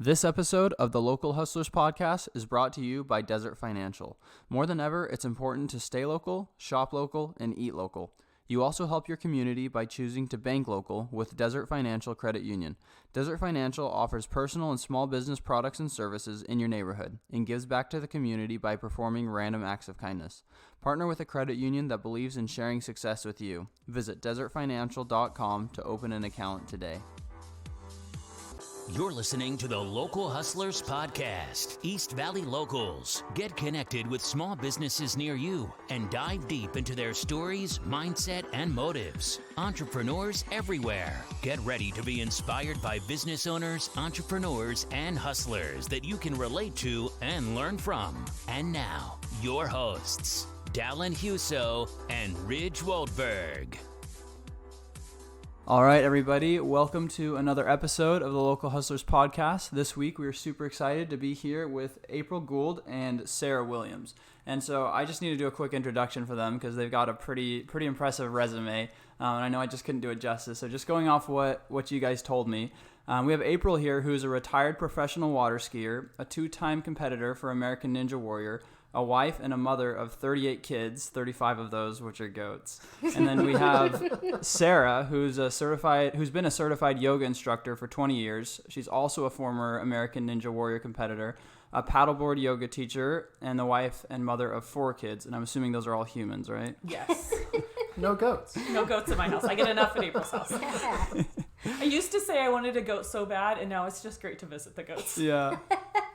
This episode of the Local Hustlers podcast is brought to you by Desert Financial. More than ever, it's important to stay local, shop local, and eat local. You also help your community by choosing to bank local with Desert Financial Credit Union. Desert Financial offers personal and small business products and services in your neighborhood and gives back to the community by performing random acts of kindness. Partner with a credit union that believes in sharing success with you. Visit desertfinancial.com to open an account today. You're listening to the Local Hustlers Podcast, East Valley Locals. Get connected with small businesses near you and dive deep into their stories, mindset, and motives. Entrepreneurs everywhere. Get ready to be inspired by business owners, entrepreneurs, and hustlers that you can relate to and learn from. And now, your hosts, Dallin Huso and Ridge Waldberg. All right, everybody, welcome to another episode of the Local Hustlers podcast. This week, we are super excited to be here with April Gould and Sarah Williams. And so I just need to do a quick introduction for them because they've got a pretty impressive resume. And I know I just couldn't do it justice. So just going off what you guys told me, we have April here, who's a retired professional water skier, a two-time competitor for American Ninja Warrior, a wife and a mother of 38 kids, 35 of those which are goats. And then we have Sarah, who's been a certified yoga instructor for 20 years. She's also a former American Ninja Warrior competitor, a paddleboard yoga teacher, and the wife and mother of 4 kids. And I'm assuming those are all humans, right? Yes. No goats. No goats in my house. I get enough at April's house. Yeah. I used to say I wanted a goat so bad, and now it's just great to visit the goats. Yeah.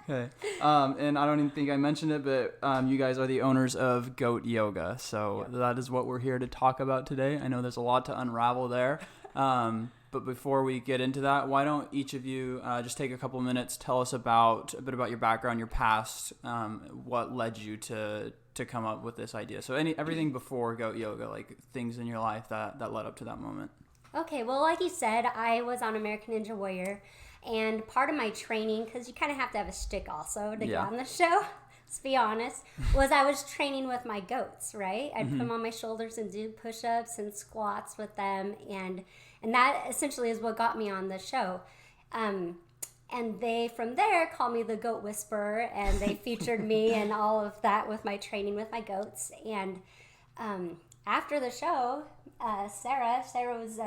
Okay. And I don't even think I mentioned it, but you guys are the owners of Goat Yoga. So That is what we're here to talk about today. I know there's a lot to unravel there. But before we get into that, why don't each of you just take a couple minutes, tell us a bit about your background, your past, what led you to come up with this idea. So everything before Goat Yoga, like things in your life that led up to that moment. Okay, well, like you said, I was on American Ninja Warrior, and part of my training, because you kind of have to have a stick also to get on the show, let's be honest, was I was training with my goats, right? I'd put them on my shoulders and do push-ups and squats with them, and that essentially is what got me on the show. And they, from there, called me the Goat Whisperer, and they featured me and all of that with my training with my goats. And after the show, Sarah was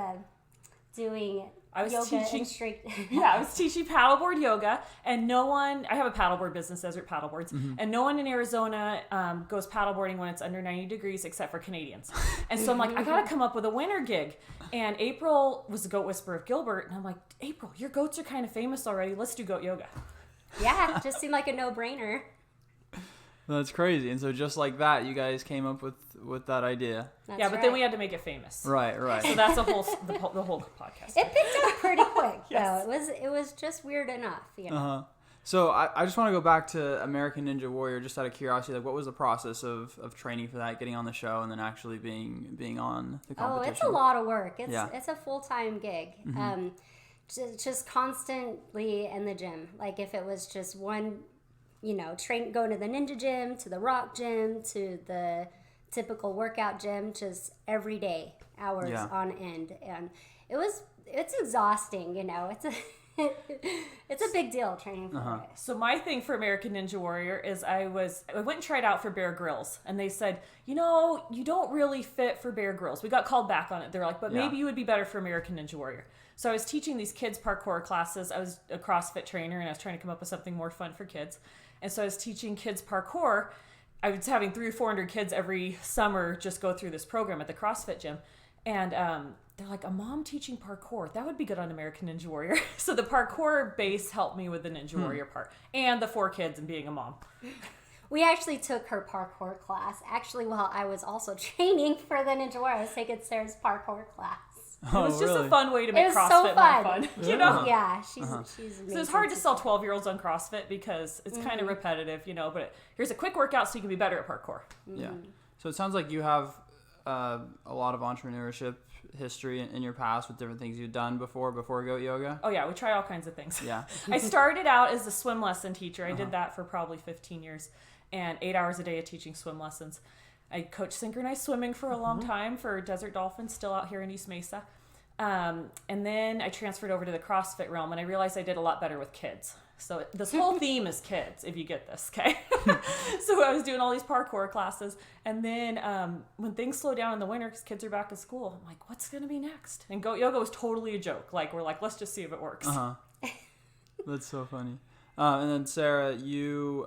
doing yoga I was teaching paddleboard yoga, and I have a paddleboard business, Desert Paddleboards, and no one in Arizona goes paddleboarding when it's under 90 degrees except for Canadians. And so I'm like, I gotta come up with a winter gig. And April was the Goat Whisperer of Gilbert, and I'm like, April, your goats are kind of famous already. Let's do goat yoga. Yeah, it just seemed like a no-brainer. That's crazy. And so just like that, you guys came up with that idea. That's but then we had to make it famous. Right. So that's the whole podcast. It picked up pretty quick, Yes. though. It was just weird enough, you know. Uh-huh. So I just want to go back to American Ninja Warrior, just out of curiosity. Like, what was the process of training for that, getting on the show, and then actually being on the competition? Oh, it's a lot of work. It's a full-time gig. Just constantly in the gym. Like, if it was just one, going to the ninja gym, to the rock gym, to the typical workout gym, just every day, hours on end. And it's exhausting, it's a big deal training for it. So my thing for American Ninja Warrior is I went and tried out for Bear Grylls, and they said, you don't really fit for Bear Grylls. We got called back on it. They're like, but maybe you would be better for American Ninja Warrior. So I was teaching these kids parkour classes. I was a CrossFit trainer, and I was trying to come up with something more fun for kids. And so I was teaching kids parkour. I was having 300 or 400 kids every summer just go through this program at the CrossFit gym. And they're like, a mom teaching parkour, that would be good on American Ninja Warrior. So the parkour base helped me with the Ninja Warrior part. And the 4 kids and being a mom. We actually took her parkour class. Actually, while I was also training for the Ninja Warrior, I was taking Sarah's parkour class. It was just a fun way to make CrossFit so more fun. Yeah, she's amazing. So it's hard to sell 12-years-olds on CrossFit because it's kind of repetitive, but here's a quick workout so you can be better at parkour. Yeah. So it sounds like you have a lot of entrepreneurship history in your past with different things you've done before Goat Yoga. Oh yeah, we try all kinds of things. Yeah. I started out as a swim lesson teacher. I did that for probably 15 years and 8 hours a day of teaching swim lessons. I coached synchronized swimming for a long time for Desert Dolphins, still out here in East Mesa. And then I transferred over to the CrossFit realm, and I realized I did a lot better with kids. So this whole theme is kids, if you get this, okay? So I was doing all these parkour classes, and then when things slow down in the winter because kids are back to school, I'm like, what's going to be next? And goat yoga was totally a joke. Like, we're like, let's just see if it works. That's so funny. And then Sarah, you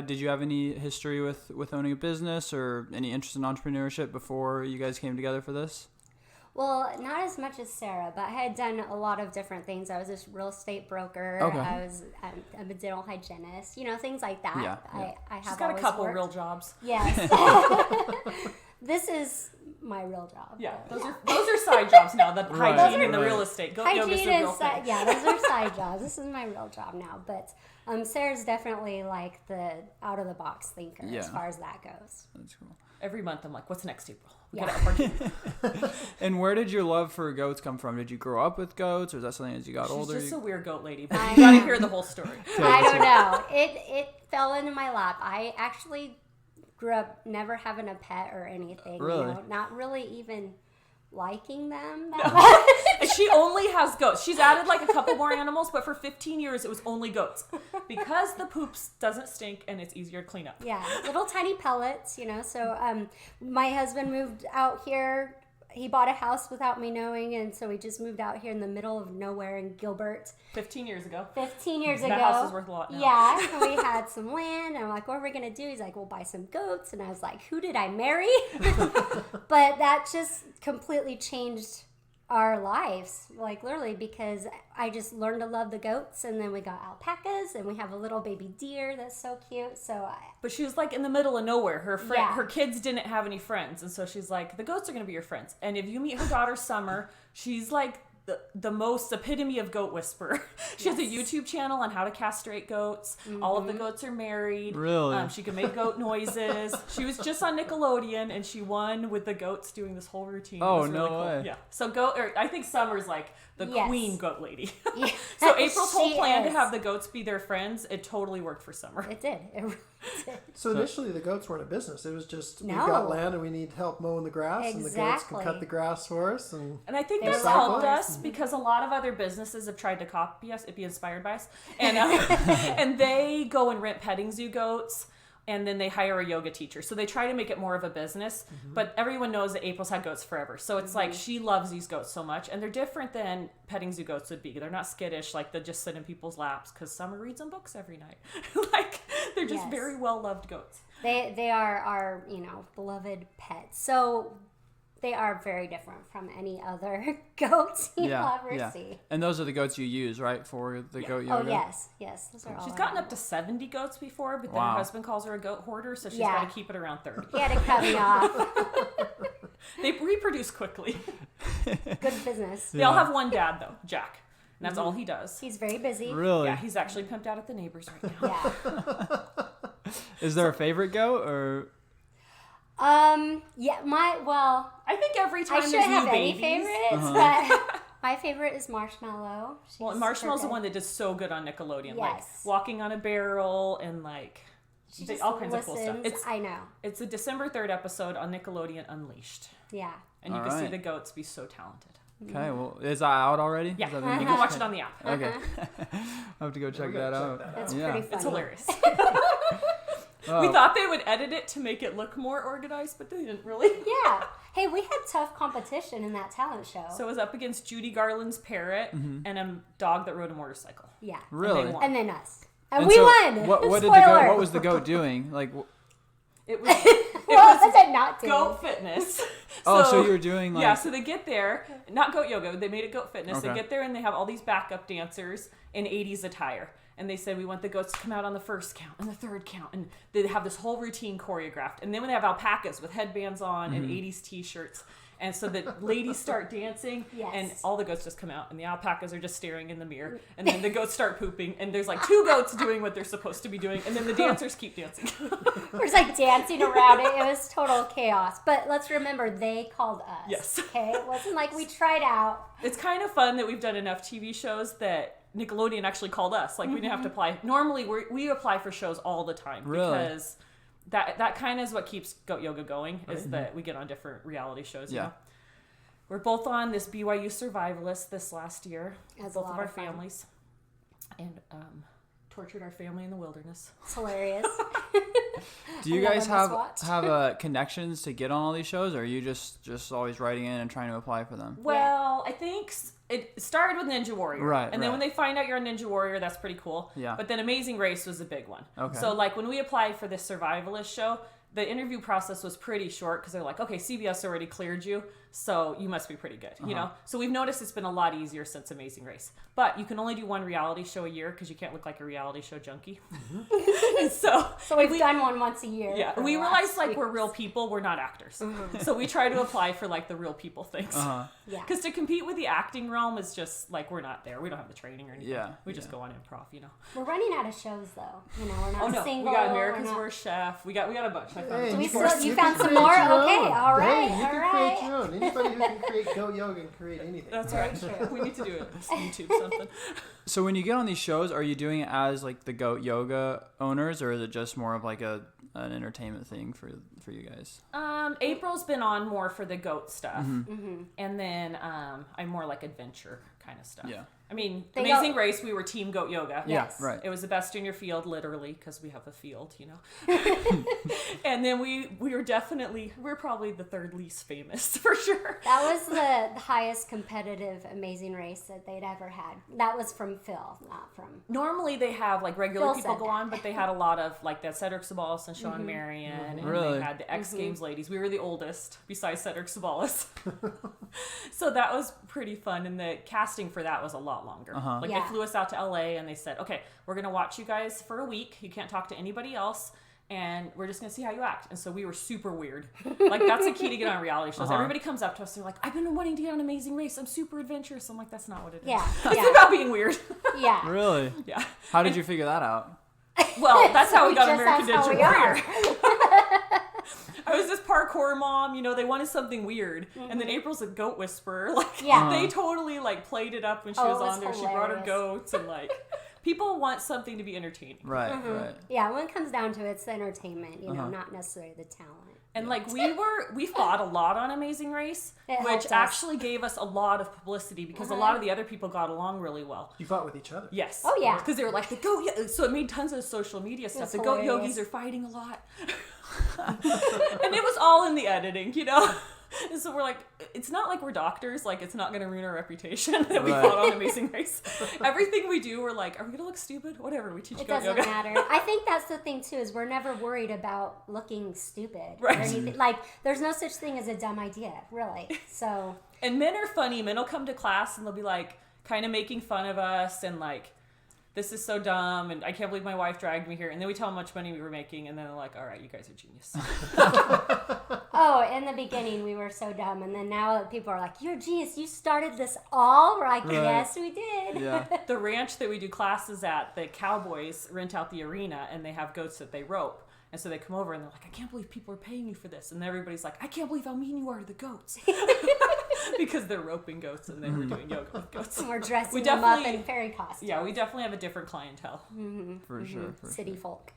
did you have any history with owning a business or any interest in entrepreneurship before you guys came together for this? Well, not as much as Sarah, but I had done a lot of different things. I was a real estate broker. Okay. I'm a dental hygienist. Things like that. Yeah. I have She's got a couple real jobs. Yes. This is my real job. Yeah, those are side jobs now. The Right, hygiene and the real estate. Goat yoga's Hygiene a real is thing. yeah, those are side jobs. This is my real job now. But Sarah's definitely like the out of the box thinker as far as that goes. That's cool. Every month I'm like, what's next, April? And where did your love for goats come from? Did you grow up with goats, or is that something as you got She's older? just a weird goat lady, but you gotta hear the whole story. I don't know. It fell into my lap. I actually grew up never having a pet or anything. Really? Not really even liking them that much. And she only has goats. She's added like a couple more animals, but for 15 years it was only goats because the poops doesn't stink and it's easier to clean up. Yeah, little tiny pellets, So my husband moved out here. He bought a house without me knowing, and so we just moved out here in the middle of nowhere in Gilbert. 15 years ago. 15 years ago. That house is worth a lot now. Yeah, and we had some land, and I'm like, what are we going to do? He's like, we'll buy some goats. And I was like, who did I marry? But that just completely changed our lives, like literally, because I just learned to love the goats, and then we got alpacas, and we have a little baby deer that's so cute. But she was like in the middle of nowhere. Her kids didn't have any friends, and so she's like, the goats are gonna be your friends. And if you meet her daughter Summer, she's like the most epitome of goat whisperer. She has a YouTube channel on how to castrate goats. All of the goats are married. Really? She can make goat noises. She was just on Nickelodeon, and she won with the goats doing this whole routine. Oh, it was really no cool. way. Yeah. So I think Summer's like the queen goat lady. Yeah, So April's whole she plan to is. have the goats be their friends, it totally worked for Summer. It did. It really did. So initially the goats weren't a business. It was just we've No. got land and we need help mowing the grass, and the goats can Exactly. cut the grass for us. And And I think They that's were helped cycling. us because a lot of other businesses have tried to copy us, be inspired by us, and and they go and rent petting zoo goats, and then they hire a yoga teacher. So they try to make it more of a business, but everyone knows that April's had goats forever. So it's like she loves these goats so much, and they're different than petting zoo goats would be. They're not skittish, like they just sit in people's laps because Summer reads them books every night. Like they're just Yes. very well loved goats. They are our, beloved pets. So they are very different from any other goats you'll ever see. And those are the goats you use, right, for the goat yoga? Oh, yes. Those are all She's our gotten up to animals. 70 goats before, but then Wow. her husband calls her a goat hoarder, so she's Yeah. got to keep it around 30. He had to cut me off. They reproduce quickly. Good business. They all have one dad, though, Jack. And that's all he does. He's very busy. Really? Yeah, he's actually pimped out at the neighbors right now. Yeah. Is there a favorite goat, or? Yeah, I think every I time shouldn't there's have new any babies. favorites, but my favorite is Marshmallow. Well, She's Marshmallow's the super one that did so good on Nickelodeon. Like Yes. walking on a barrel and like She just all kinds of cool stuff. listens. I know. It's a December 3rd episode on Nickelodeon Unleashed. Yeah. And you All can see right. the goats be so talented. Okay, well, is that out already? Yeah, Is that you been- can watch it on the app. Okay. I'll have to go check we gotta that check out. that That's Yeah. pretty funny. It's hilarious. Oh, We thought they would edit it to make it look more organized, but they didn't really. Yeah. Hey, we had tough competition in that talent show. So it was up against Judy Garland's parrot and a dog that rode a motorcycle. yeah. Really? they won. And then us. And And we so won. What did Spoiler. what was the goat doing? Like, It was What was it not doing? goat fitness. so you were doing like Yeah, so they get there, not goat yoga, they made it goat fitness. Okay. They get there and they have all these backup dancers in 80s attire. And they said, we want the goats to come out on the first count and the third count. And they have this whole routine choreographed. And then when they have alpacas with headbands on and 80s t-shirts. And so the ladies start dancing Yes. and all the goats just come out and the alpacas are just staring in the mirror. And then the goats start pooping and there's like two goats doing what they're supposed to be doing. And then the dancers keep dancing. We're just like dancing around it. It was total chaos. But let's remember, they called us. Yes. Okay? It wasn't like we tried out. It's kind of fun that we've done enough TV shows that Nickelodeon actually called us. Like we didn't have to apply. Normally we apply for shows all the time Really? because that kind of is what keeps goat yoga going is that we get on different reality shows. You Yeah. know? we're both on this BYU survivalist this last year. That's both a lot of our of fun. families. And tortured our family in the wilderness. It's hilarious. Do you I guys love it, have connections to get on all these shows, or are you just always writing in and trying to apply for them? Well, I think it started with Ninja Warrior. Right, And then right. when they find out you're a Ninja Warrior, that's pretty cool. Yeah. But then Amazing Race was a big one. Okay. So, like, when we applied for this survivalist show, the interview process was pretty short because they're like, okay, CBS already cleared you, so you must be pretty good, you know? So we've noticed it's been a lot easier since Amazing Race. But you can only do one reality show a year because you can't look like a reality show junkie. And so we've done one once a year. yeah, we realized, like, we're real people, we're not actors. So we try to apply for, like, the real people things. Uh-huh. Yeah. Because to compete with the acting realm is just, like, we're not there. We don't have the training or anything. Yeah, We just go on improv, you know. We're running out of shows though. You know, we're not Oh, no. single. We got we're America's not- Worst Chef. We got a bunch. I found Hey, some. We you still- can- you you found can some create more? your Okay, own. all right, Hey, you all can right. create your own. Anybody who can create goat yoga can create anything. That's right. We need to do it. YouTube something. So when you get on these shows, are you doing it as like the goat yoga owners, or is it just more of like an entertainment thing for you guys? April's been on more for the goat stuff. Mm-hmm. And then I'm more like adventure kind of stuff. Yeah. I mean, They Amazing go- Race, we were Team Goat Yoga. Yes. Yeah, right. It was the best in your field, literally, because we have a field, you know. And then we're probably the third least famous, for sure. That was the highest competitive Amazing Race that they'd ever had. That was from Phil, not from. Normally they have like regular Phil people said go that. on, but they had a lot of like that Cedric Sabalas and Sean Marion, and Really? they had the X Games ladies. We were the oldest besides Cedric Sabalas. So that was pretty fun, and the casting for that was a lot longer. Like Yeah. they flew us out to LA and they said, okay, we're gonna watch you guys for a week. You can't talk to anybody else. And we're just gonna see how you act. And so we were super weird. Like that's the key to get on reality shows. Everybody comes up to us, they're like, "I've been wanting to get on Amazing Race. I'm super adventurous." I'm like, "That's not what it is. Yeah. It's Yeah. about being weird." Yeah. Really? Yeah. How did you figure that out? Well, that's how we got Just American that's how Ninja we are. Warrior. I was this parkour mom, you know, they wanted something weird. And then April's a goat whisperer. Like Yeah. they totally like played it up when she Oh, was it was on there. She brought her hilarious. goats and like people want something to be entertaining. Right, right. Yeah, when it comes down to it, it's the entertainment, you know, not necessarily the talent. And like we fought a lot on Amazing Race, It helped which us. actually gave us a lot of publicity because a lot of the other people got along really well. You fought with each other. Yes. Oh, yeah. Because they were like the goat. So it made tons of social media stuff. was The goat hilarious. yogis are fighting a lot, and it was all in the editing, you know. And so we're like, it's not like we're doctors. Like it's not going to ruin our reputation that we Right. fought on Amazing Race. Everything we do, we're like, are we going to look stupid? Whatever. We teach It goat doesn't yoga. matter. I think that's the thing too, is we're never worried about looking stupid Right. or anything. Like there's no such thing as a dumb idea, really. So And men are funny. Men will come to class and they'll be like, kind of making fun of us and like, this is so dumb and I can't believe my wife dragged me here. And then we tell them how much money we were making and then they're like, all right, you guys are genius. oh, in the beginning we were so dumb, and then now that people are like, "You're a genius. You started this all." We're like, Right. "Yes, we did." Yeah. The ranch that we do classes at, the cowboys rent out the arena and they have goats that they rope. And so they come over and they're like, I can't believe people are paying me for this. And everybody's like, I can't believe how mean you are to the goats. Because they're roping goats and they were doing yoga with goats. And we're dressing We them up definitely- in fairy costumes. Yeah, we definitely have a different clientele. For sure. For City folk.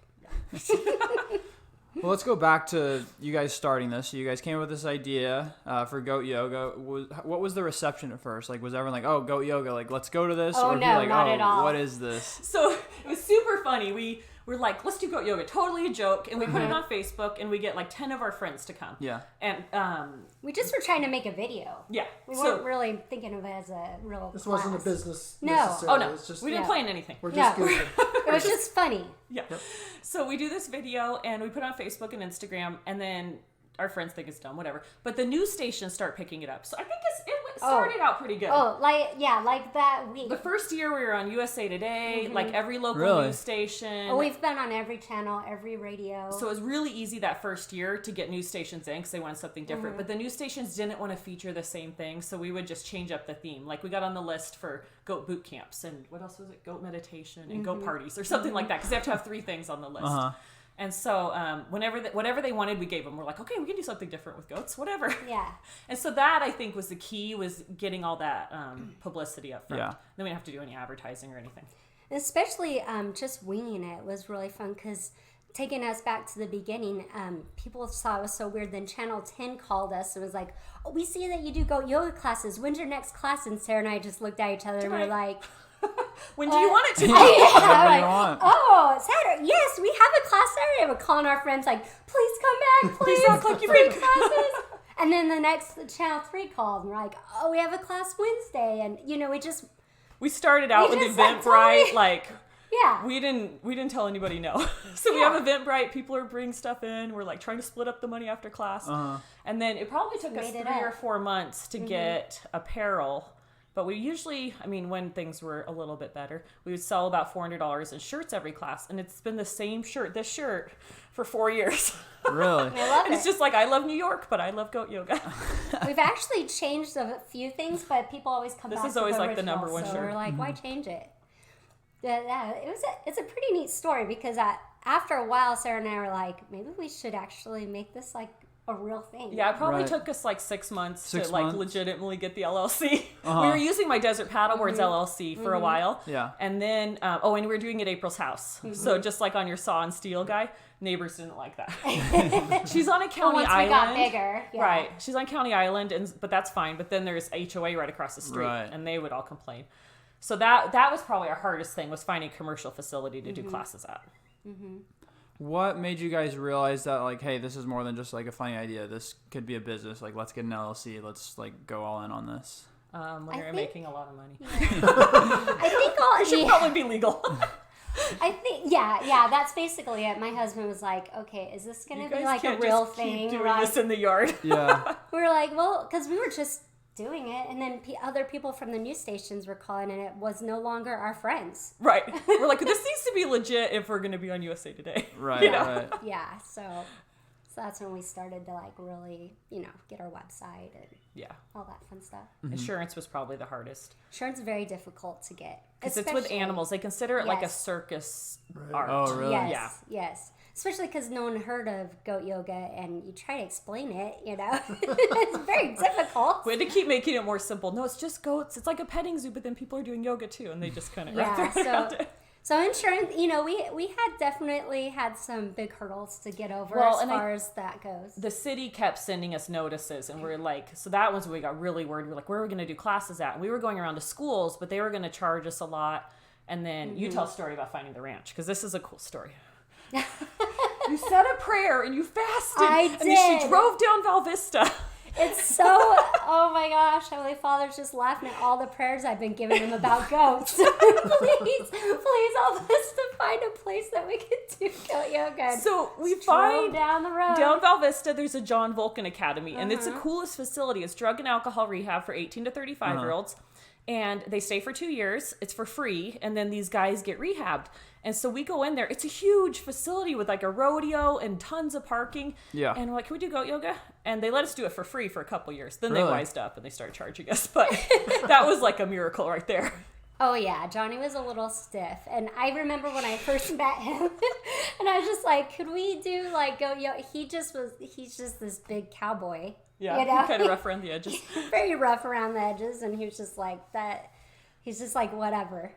Well, let's go back to you guys starting this. So you guys came up with this idea for goat yoga. What was the reception at first? Like, was everyone like, "Oh, goat yoga, like let's go to this"? Oh, or were no, you like, not "Oh, at all. what is this?" So it was super funny. We were like, let's do goat yoga. Totally a joke. And we put it on Facebook and we get like 10 of our friends to come. Yeah. And We just were trying to make a video. yeah. We So- weren't really thinking of it as a real This wasn't a class. business No. necessarily. Oh no, It's just, we didn't Yeah. plan anything. we're just No. goofing. It was just funny. Yeah. So we do this video and we put it on Facebook and Instagram, and then our friends think it's dumb, whatever. But the news stations start picking it up. So I think it started out pretty good. Oh, like that week. The first year we were on USA Today, like every local Really? news station. Oh, we've been on every channel, every radio. So it was really easy that first year to get news stations in because they wanted something different. But the news stations didn't want to feature the same thing, so we would just change up the theme. Like we got on the list for goat boot camps and what else was it? Goat meditation and goat parties or something like that because they have to have 3 things on the list. And so whatever they wanted, we gave them. We're like, okay, we can do something different with goats, whatever. Yeah. And so that, I think, was the key, was getting all that publicity up front. Yeah. Then we didn't have to do any advertising or anything. Especially just winging it was really fun because taking us back to the beginning, people saw it was so weird. Then Channel 10 called us and was like, "Oh, we see that you do goat yoga classes. When's your next class?" And Sarah and I just looked at each other and we were like, when do you want it to be? What do you like, want? "Oh, Saturday. Yes, we have a class Saturday." We're calling our friends like, "Please come back. Please act like you've free been classes." And then the next Channel 3 called and we're like, "Oh, we have a class Wednesday." And We started out with just, like, Eventbrite, totally- yeah. we didn't tell anybody no. So we have Eventbrite, people are bringing stuff in, we're like trying to split up the money after class. And then it probably took us 3 or 4 months to get apparel. But we usually, when things were a little bit better, we would sell about $400 in shirts every class. And it's been the same shirt, this shirt, for 4 years. Really? I love And it's just like, I love New York, but I love goat yoga. We've actually changed a few things, but people always come back This is to always the like the original, number one so shirt. we're like, why change it? It's a pretty neat story because after a while, Sarah and I were like, maybe we should actually make this like a real thing. Yeah, it probably Right. took us like 6 months 6 to like months? legitimately get the LLC. We were using my Desert Paddleboards LLC for a while. Yeah. And then, and we were doing it at April's house. So just like on your Saw and Steel guy, neighbors didn't like that. She's on a county Once island. we got bigger. Yeah. Right. She's on County Island, but that's fine. But then there's HOA right across the street, Right. and they would all complain. So that was probably our hardest thing, was finding a commercial facility to do classes at. What made you guys realize that, like, hey, this is more than just like a funny idea? This could be a business. Like, let's get an LLC. Let's like go all in on this. When you're making a lot of money. I think all It should probably be legal. I think yeah, that's basically it. My husband was like, "Okay, is this gonna You be guys like a can't real just thing?" keep doing Like, this in the yard. Yeah. we were like, "Well," because we were just doing it, and then other people from the news stations were calling, and it was no longer our friends. Right. We're like, this needs to be legit if we're going to be on USA Today. Right. You know? Right. Yeah, so that's when we started to like really, get our website and Yeah. all that fun stuff. Insurance was probably the hardest. Insurance is very difficult to get. Because it's with especially- animals. They consider it like a Yes. circus Right. art. Oh, really? Yes, Yeah. yes. Especially because no one heard of goat yoga, and you try to explain it, it's very difficult. We had to keep making it more simple. No, it's just goats. It's like a petting zoo, but then people are doing yoga too, and they just kind of wrap their head around it. So insurance, we had definitely had some big hurdles to get over Well, as and far as that goes. The city kept sending us notices, and we're like, so that was when we got really worried. We're like, where are we going to do classes at? And we were going around to schools, but they were going to charge us a lot. And then you tell a story about finding the ranch, because this is a cool story. You said a prayer and you fasted. I And then she did. drove down Val Vista. It's so, oh my gosh, Holy Father's just laughing at all the prayers I've been giving him about goats. please help us to find a place that we can do goat yoga. So we Drove find down the road. down Val Vista, there's a John Vulcan Academy, and it's the coolest facility. It's drug and alcohol rehab for 18 to 35-year-olds. And they stay for 2 years. It's for free. And then these guys get rehabbed. And so we go in there. It's a huge facility with like a rodeo and tons of parking. Yeah. And we're like, can we do goat yoga? And they let us do it for free for a couple years. Then Really? they wised up and they started charging us. But that was like a miracle right there. Oh yeah, Johnny was a little stiff, and I remember when I first met him, and I was just like, "Could we do like goat yoga?" He's just this big cowboy, Yeah, kind of rough around the edges. very rough around the edges, and he was just like that. He's just like whatever,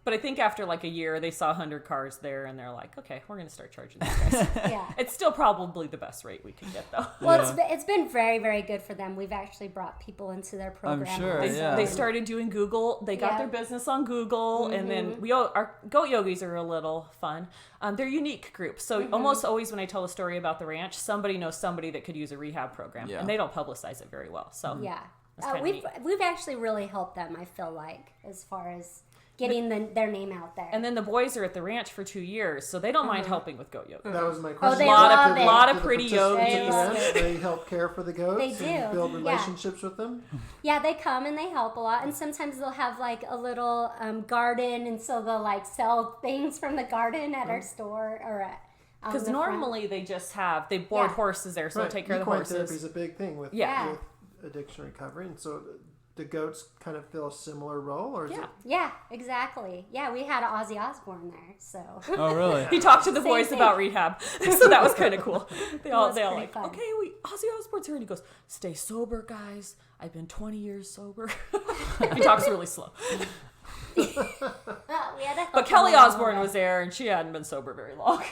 But I think after like a year, they saw 100 cars there, and they're like, okay, we're going to start charging these guys. Yeah. It's still probably the best rate we can get, though. Well, it's been very, very good for them. We've actually brought people into their program. sure, also. yeah. They started doing Google. They got Yeah. their business on Google, and then our goat yogis are a little fun. They're a unique group. So almost always when I tell a story about the ranch, somebody knows somebody that could use a rehab program, Yeah. and they don't publicize it very well. So Yeah. That's kinda We've actually really helped them, I feel like, as far as getting their name out there. and then the boys are at the ranch for 2 years, so they don't mind helping with goat yoga. That was my question. they Lot of- love it. lot of Do the pretty participants yogis. in the ranch, They help care for the goats They and do, build yeah. relationships with them. Yeah, they come and they help a lot, and sometimes they'll have like a little garden, and so they'll like sell things from the garden at our store or at. Because normally they just they board Yeah. horses there, so Right. they take care of the Equine therapy horses. is a big thing with, Yeah. with addiction recovery, and so the goats kind of fill a similar role, or is Yeah. it? Yeah, exactly. Yeah, we had Ozzy Osbourne there, so. Oh, really? He talked to the Same boys thing. about rehab, so that was kind of cool. They all was they all pretty like, fun. okay, Ozzy Osbourne's here, and he goes, "Stay sober, guys. I've been 20 years sober." He talks really slow. We had to help But Kelly them along Osbourne with was there, and she hadn't been sober very long.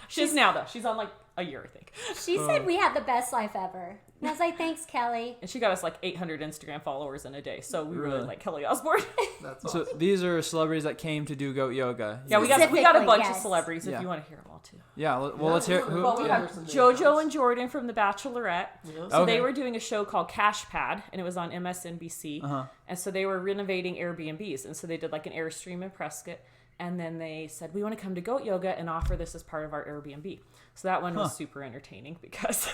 She's now, though. She's on like a year, I think. it. She said we had the best life ever. And I was like, thanks, Kelly. And she got us like 800 Instagram followers in a day. So we really Really? like Kelly Osbourne. That's awesome. So these are celebrities that came to do goat yoga. Yeah, we got a Specifically, bunch of yes. celebrities if Yeah. you want to hear them all too. Yeah. Well, let's hear. Who? Well, we yeah. have Some JoJo names. and Jordan from The Bachelorette. Yeah. So Okay. they were doing a show called Cash Pad, and it was on MSNBC. Uh-huh. And so they were renovating Airbnbs, and so they did like an Airstream in Prescott. And then they said, we want to come to Goat Yoga and offer this as part of our Airbnb. So that one was super entertaining because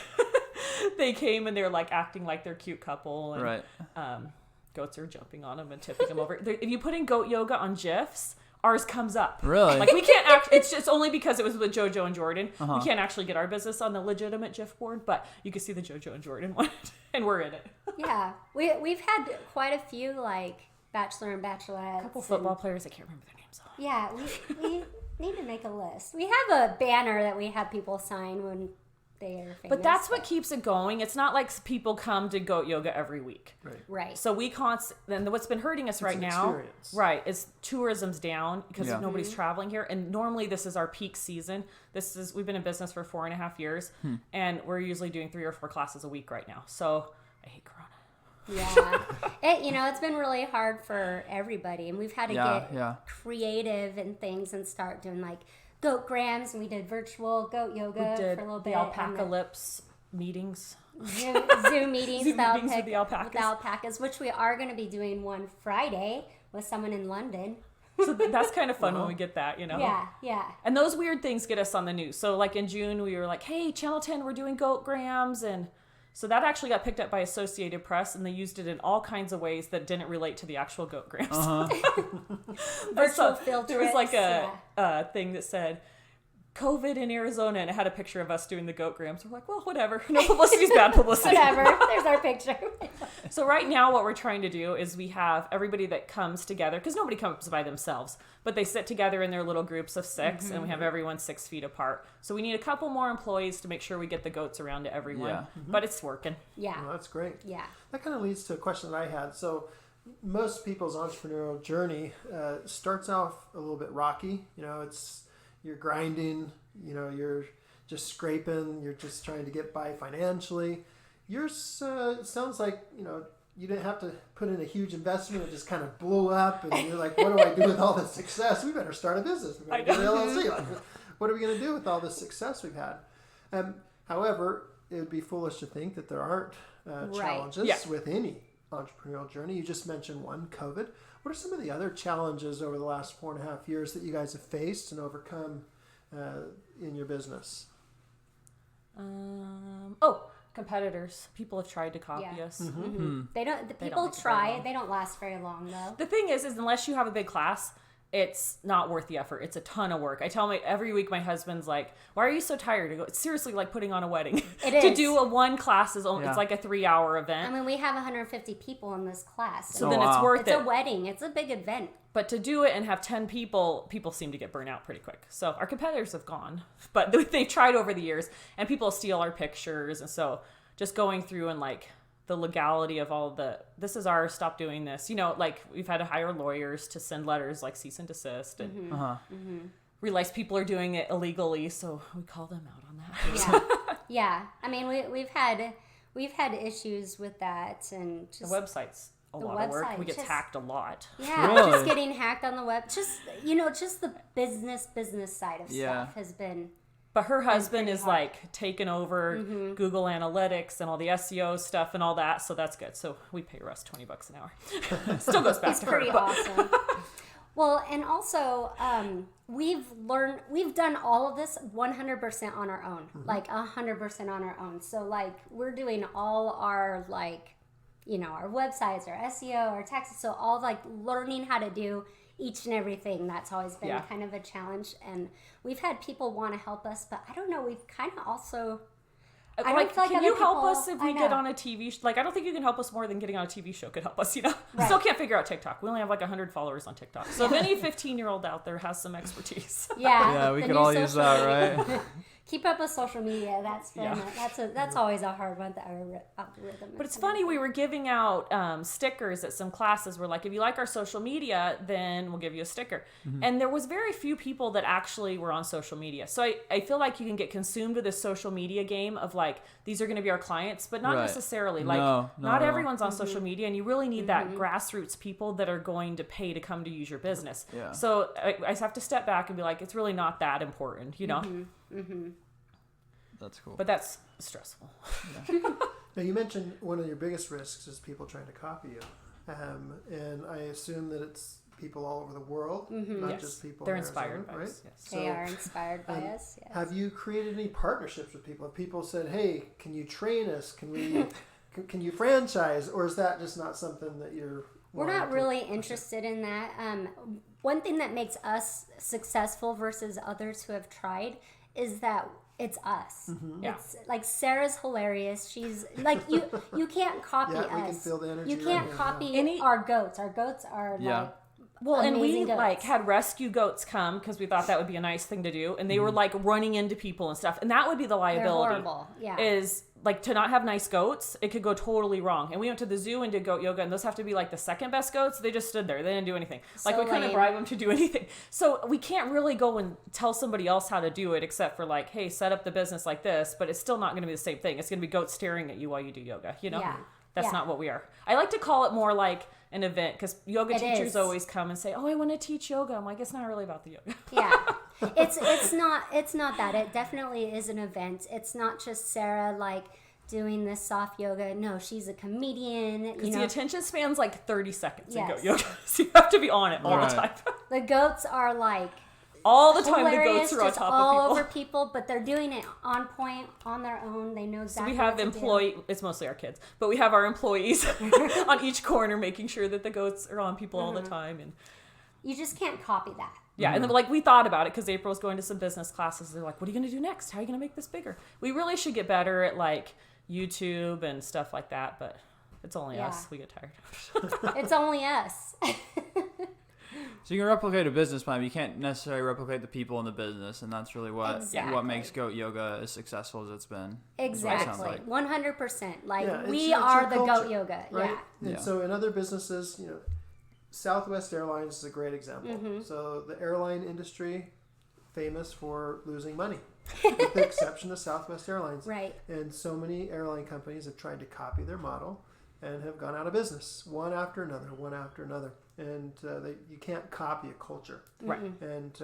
they came and they're like acting like they're a cute couple. And, Right. goats are jumping on them and tipping them over. If you put in Goat Yoga on GIFs, ours comes up. Really? Like we can't act. It's just only because it was with JoJo and Jordan. Uh-huh. We can't actually get our business on the legitimate GIF board, but you can see the JoJo and Jordan one, and we're in it. Yeah. We've had quite a few, like, Bachelor and Bachelorettes. A couple football players, I can't remember their names. Yeah, we need to make a list. We have a banner that we have people sign when they are famous. But that's what keeps it going. It's not like people come to Goat Yoga every week. Right. So we and what's been hurting us right an now, experience. right, is tourism's down because Yeah. nobody's traveling here. And normally this is our peak season. We've been in business for 4.5 years, and we're usually doing 3 or 4 classes a week right now. So I hate Corona. Yeah. It's been really hard for everybody, and we've had to get Yeah. creative and things and start doing like goat grams, and we did virtual goat yoga We did for a little the bit. alpaca-lips meetings. Zoom meetings, Zoom with, meetings with the alpacas. with the alpacas, which we are going to be doing one Friday with someone in London. So that's kind of fun when we get that, you know? Yeah. And those weird things get us on the news. So like in June, we were like, hey, Channel 10, we're doing goat grams. And so that actually got picked up by Associated Press, and they used it in all kinds of ways that didn't relate to the actual goat grams. Virtual field There was like trips, a thing that said, COVID in Arizona, and it had a picture of us doing the goat grams. We're like, well, whatever. No publicity's bad publicity. Whatever. There's our picture. So right now what we're trying to do is we have everybody that comes together, because nobody comes by themselves, but they sit together in their little groups of 6, and we have everyone 6 feet apart. So we need a couple more employees to make sure we get the goats around to everyone. Yeah. But it's working. Yeah. Well, that's great. Yeah. That kind of leads to a question that I had. So, most people's entrepreneurial journey starts off a little bit rocky. You're grinding. You're just scraping. You're just trying to get by financially. Yours sounds like you didn't have to put in a huge investment. It just kind of blew up, and you're like, "What do I do with all this success? We better start a business. We're going to get an LLC. Like, what are we going to do with all this success we've had?" However, it would be foolish to think that there aren't challenges with any entrepreneurial journey. You just mentioned one, COVID. What are some of the other challenges over the last 4.5 years that you guys have faced and overcome in your business? Competitors. People have tried to copy us. They don't. The They people don't make it very try long. it. They don't last very long though. The thing is unless you have a big class, it's not worth the effort. It's a ton of work. I tell every week my husband's like, why are you so tired? I go, it's seriously like putting on a wedding. It To is. do one class is only, Yeah. it's like a 3-hour event. I mean, we have 150 people in this class. So Oh, then it's wow. worth it's it. a wedding. It's a big event. But to do it and have 10 people seem to get burnt out pretty quick. So our competitors have gone, but they've tried over the years, and people steal our pictures. And so just going through and like the legality of all this is ours, stop doing this. Like we've had to hire lawyers to send letters like cease and desist, and realize people are doing it illegally. So we call them out on that. Yeah. I mean, we've had issues with that, and The just website's a The lot of work. website, We get just- hacked a lot. yeah, Really? just getting hacked on the web. Just the business side of Yeah. stuff has been. But her husband pretty is hard. like taking over Google Analytics and all the SEO stuff and all that, so that's good. So we pay Russ $20 an hour. Still goes back It's to her. pretty But awesome. Well, and also we've done all of this 100% on our own, like 100% on our own. So like we're doing all our our websites, our SEO, our taxes. So all like learning how to do each and everything. That's always been kind of a challenge. And we've had people want to help us, but I don't know. We've kind of also. I don't like, feel like can other you help people- us if I we get know. on a TV I don't think you can help us more than getting on a TV show could help us, Right. Still can't figure out TikTok. We only have like 100 followers on TikTok. So if any 15-year-old out there has some expertise. Yeah, Yeah, we the could new all use social that, media. right? Keep up with social media. That's always a hard one. The algorithm. But it's funny. We were giving out stickers at some classes. We're like, if you like our social media, then we'll give you a sticker. And there was very few people that actually were on social media. So I feel like you can get consumed with this social media game of like, these are going to be our clients, but not necessarily. Like, not everyone's on social media, and you really need that grassroots people that are going to pay to come to use your business. Yeah. So I have to step back and be like, it's really not that important, you know? That's cool. But that's stressful. Now, you mentioned one of your biggest risks is people trying to copy you. And I assume that it's people all over the world, not just people They're in inspired Arizona, by right? us. Yes. They are inspired by us. Yes. Have you created any partnerships with people? Have people said, hey, can you train us? Can we, can you franchise? Or is that just not something that We're not really interested in that. One thing that makes us successful versus others who have tried is that it's us. It's like Sarah's hilarious. She's like you can't copy us. We can feel the energy. You can't copy our goats. Our goats are like well, and we goats. like had rescue goats come because we thought that would be a nice thing to do, and they were like running into people and stuff, and that would be the liability. They're horrible. Yeah. Is like to not have nice goats, it could go totally wrong. And we went to the zoo and did goat yoga, and those have to be like the second best goats. They just stood there. They didn't do anything. Like So we couldn't lame. bribe them to do anything. So we can't really go and tell somebody else how to do it except for like, hey, set up the business like this, but it's still not going to be the same thing. It's going to be goats staring at you while you do yoga, you know? Yeah. That's not what we are. I like to call it more like an event because yoga teachers always come and say, oh, I want to teach yoga. I'm like, it's not really about the yoga. Yeah. It's not that. It definitely is an event. It's not just Sarah like doing this soft yoga. No, she's a comedian. Because the attention span's like 30 seconds in goat Yes. yoga. So you have to be on it all the time. The goats are like All the time hilarious, the goats are on just top all of people. over people, but they're doing it on point, on their own. They know So exactly we have what to do. it's mostly our kids, but we have our employees on each corner making sure that the goats are on people all the time. And You just can't copy that. yeah, and then like we thought about it because April's going to some business classes. They're like, what are you going to do next? How are you going to make this bigger? We really should get better at like YouTube and stuff like that, but it's only us. We get tired. It's only us. So you can replicate a business plan, but you can't necessarily replicate the people in the business, and that's really what Exactly. makes goat yoga as successful as it's been. Exactly. Like. 100%. Like Yeah, we it's are your the culture, goat yoga. right? Yeah. And so in other businesses, Southwest Airlines is a great example. So the airline industry, famous for losing money, with the exception of Southwest Airlines. Right. And so many airline companies have tried to copy their model and have gone out of business, one after another. And you can't copy a culture. Right. And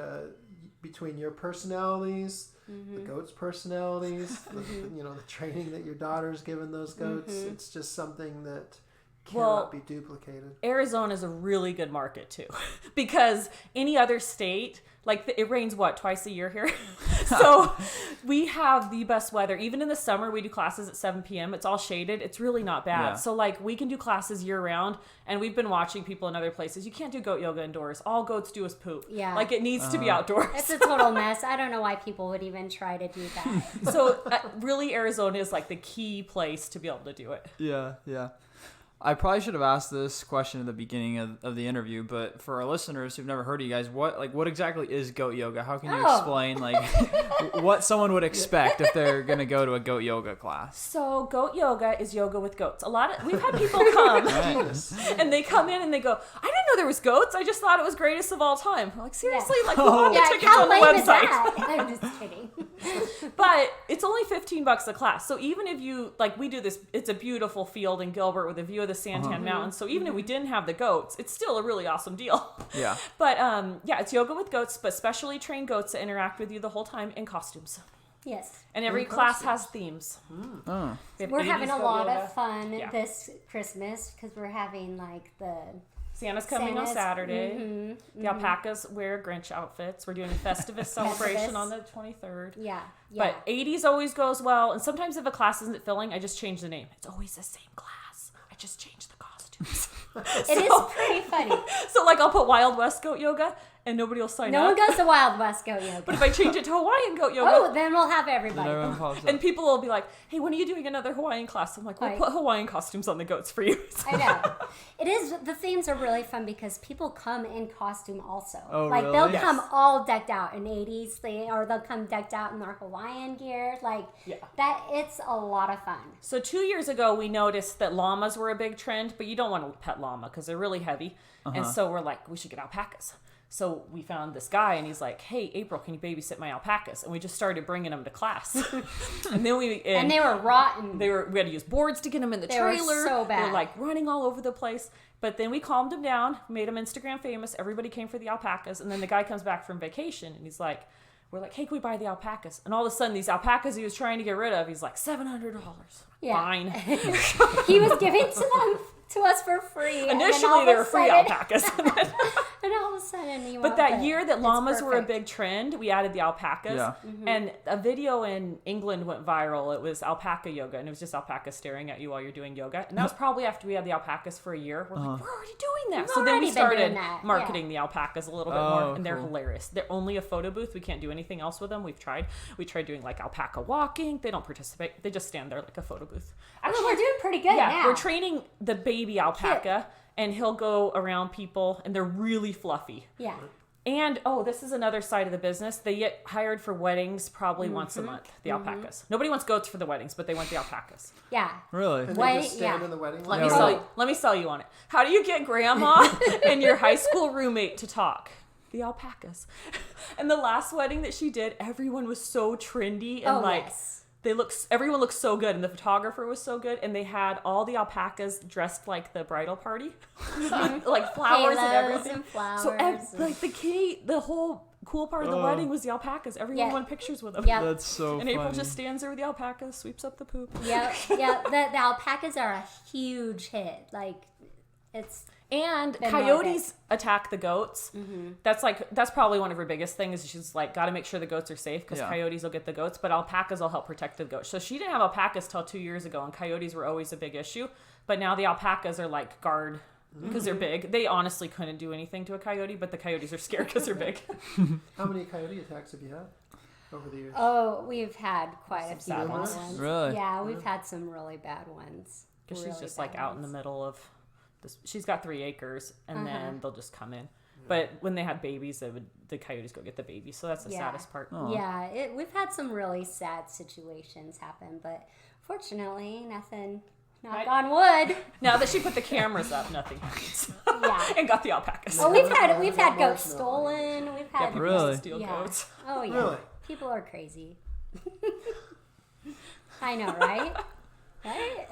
between your personalities, the goats' personalities, the training that your daughter's given those goats, it's just something that cannot be duplicated. Arizona is a really good market too, because any other state, like it rains twice a year here. So we have the best weather. Even in the summer, we do classes at 7 p.m. It's all shaded. It's really not bad. Yeah. So like we can do classes year round, and we've been watching people in other places. You can't do goat yoga indoors. All goats do is poop. Yeah. Like it needs to be outdoors. It's a total mess. I don't know why people would even try to do that. So really Arizona is like the key place to be able to do it. Yeah. I probably should have asked this question at the beginning of the interview, but for our listeners who've never heard of you guys, what exactly is goat yoga? How can you explain what someone would expect if they're gonna go to a goat yoga class? So goat yoga is yoga with goats. We've had people come and they come in and they go, I didn't know there was goats. I just thought it was greatest of all time. I'm like, seriously? Like who bought the tickets how on the lame is website? that? I'm just kidding. But it's only $15 a class. So even if you, we do this, it's a beautiful field in Gilbert with a view of the Santan Mountains. So even if we didn't have the goats, it's still a really awesome deal. Yeah. But it's yoga with goats, but specially trained goats that interact with you the whole time in costumes. Yes. And every class has themes. Oh. We're having a goat lot yoga. of fun this Christmas because we're having the Santa's coming on Saturday. The alpacas wear Grinch outfits. We're doing a Festivus celebration on the 23rd. Yeah. But 80s always goes well. And sometimes if a class isn't filling, I just change the name. It's always the same class. I just change the costumes. It is pretty funny. So I'll put Wild West Goat Yoga, and nobody will sign No up. one goes to Wild West goat yoga. But if I change it to Hawaiian goat yoga, oh, then we'll have everybody. Then everyone pops up. and people will be like, "Hey, when are you doing another Hawaiian class?" I'm like, "We'll Right. put Hawaiian costumes on the goats for you." I know. It is. The themes are really fun because people come in costume also. Oh, like really? they'll Yes. come all decked out in 80s, or they'll come decked out in their Hawaiian gear. Like that, it's a lot of fun. So 2 years ago, we noticed that llamas were a big trend, but you don't want to pet llama because they're really heavy. And so we're like, we should get alpacas. So we found this guy, and he's like, "Hey, April, can you babysit my alpacas?" And we just started bringing them to class. And then And they were rotten. we had to use boards to get them in the They were trailer. so They bad. were like running all over the place. But then we calmed them down, made them Instagram famous. Everybody came for the alpacas. And then the guy comes back from vacation, and he's like, we're like, "Hey, can we buy the alpacas?" And all of a sudden, these alpacas he was trying to get rid of, he's like, $700. Yeah. Fine. He was giving to us for free. and then all Initially, of they a were free sudden- alpacas. And all of a sudden, you But want that the- year that it's llamas were a perfect. big trend, we added the alpacas. Yeah. And a video in England went viral. It was alpaca yoga, and it was just alpacas staring at you while you're doing yoga. And that was probably after we had the alpacas for a year. We're like, we're already doing that. We've So then we already been doing started that, marketing the alpacas a little bit Oh, more, and they're cool. hilarious. They're only a photo booth. We can't do anything else with them. We tried doing like alpaca walking. They don't participate. They just stand there like a photo booth. Actually, we're doing pretty good Yeah, now. we're training the baby alpaca, and he'll go around people, and they're really fluffy. Yeah. And, this is another side of the business. They get hired for weddings probably once a month, the alpacas. Nobody wants goats for the weddings, but they want the alpacas. Yeah. Really? And Wait, they just stand yeah. in the wedding Let line. me sell you on it. How do you get grandma and your high school roommate to talk? The alpacas. And the last wedding that she did, everyone was so trendy and yes. everyone looked so good, and the photographer was so good, and they had all the alpacas dressed like the bridal party, like flowers and Halos everything. and flowers. So and- the whole cool part of the wedding was the alpacas. Everyone Yeah. wanted pictures with them. Yeah. That's so And funny. April just stands there with the alpacas, sweeps up the poop. Yeah, yeah. The alpacas are a huge hit. Like, it's And Been coyotes attack the goats. That's probably one of her biggest things. She's like, got to make sure the goats are safe because Yeah. coyotes will get the goats, but alpacas will help protect the goats. So she didn't have alpacas till 2 years ago, and coyotes were always a big issue. But now the alpacas are like guard because they're big. They honestly couldn't do anything to a coyote, but the coyotes are scared because they're big. How many coyote attacks have you had over the years? we've had quite a few sad bad ones. ones. Really? Yeah, we've had some really bad ones. Because Really she's just bad like out in the ones. middle of this. She's got 3 acres, and then they'll just come in. But when they had babies, the coyotes go get the babies. So that's the Yeah. saddest part. Yeah, we've had some really sad situations happen, but fortunately, nothing. Knock on wood. Now that she put the cameras up, nothing happens. Yeah. And got the alpacas. Oh, we've had Yeah, goats marshmallow. stolen. We've Yeah, had people Really? used to steal yeah. goats. Oh yeah. Really? People are crazy. I know, right? Right?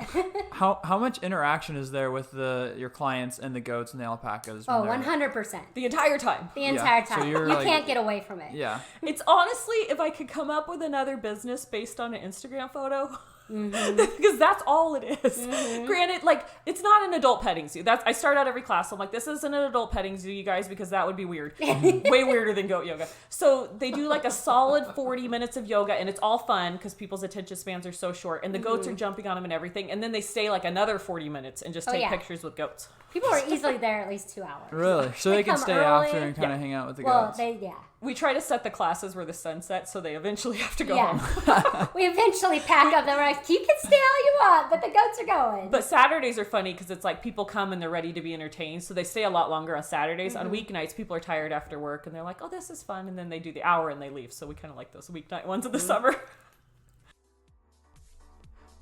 How much interaction is there with your clients and the goats and the alpacas? when Oh, they're- 100%. The entire time. The entire So time. you're You like- can't get away from it. Yeah. It's honestly, if I could come up with another business based on an Instagram photo, because that's all it is. Granted, like, it's not an adult petting zoo. I start out every class, I'm like, this isn't an adult petting zoo, you guys, because that would be weird. Way weirder than goat yoga. So they do like a solid 40 minutes of yoga, and it's all fun because people's attention spans are so short, and the goats are jumping on them and everything, and then they stay like another 40 minutes and just Oh, take yeah. pictures with goats. People are easily there at least 2 hours. Really? So they can come stay early. after and kind of Yeah. hang out with the Well, goats. yeah. We try to set the classes where the sun sets, so they eventually have to go Yeah. home. We eventually pack up. They're like, you can stay all you want, but the goats are going. But Saturdays are funny because it's like people come and they're ready to be entertained, so they stay a lot longer on Saturdays. On weeknights, people are tired after work and they're like, "Oh, this is fun," and then they do the hour and they leave. So we kind of like those weeknight ones in the summer.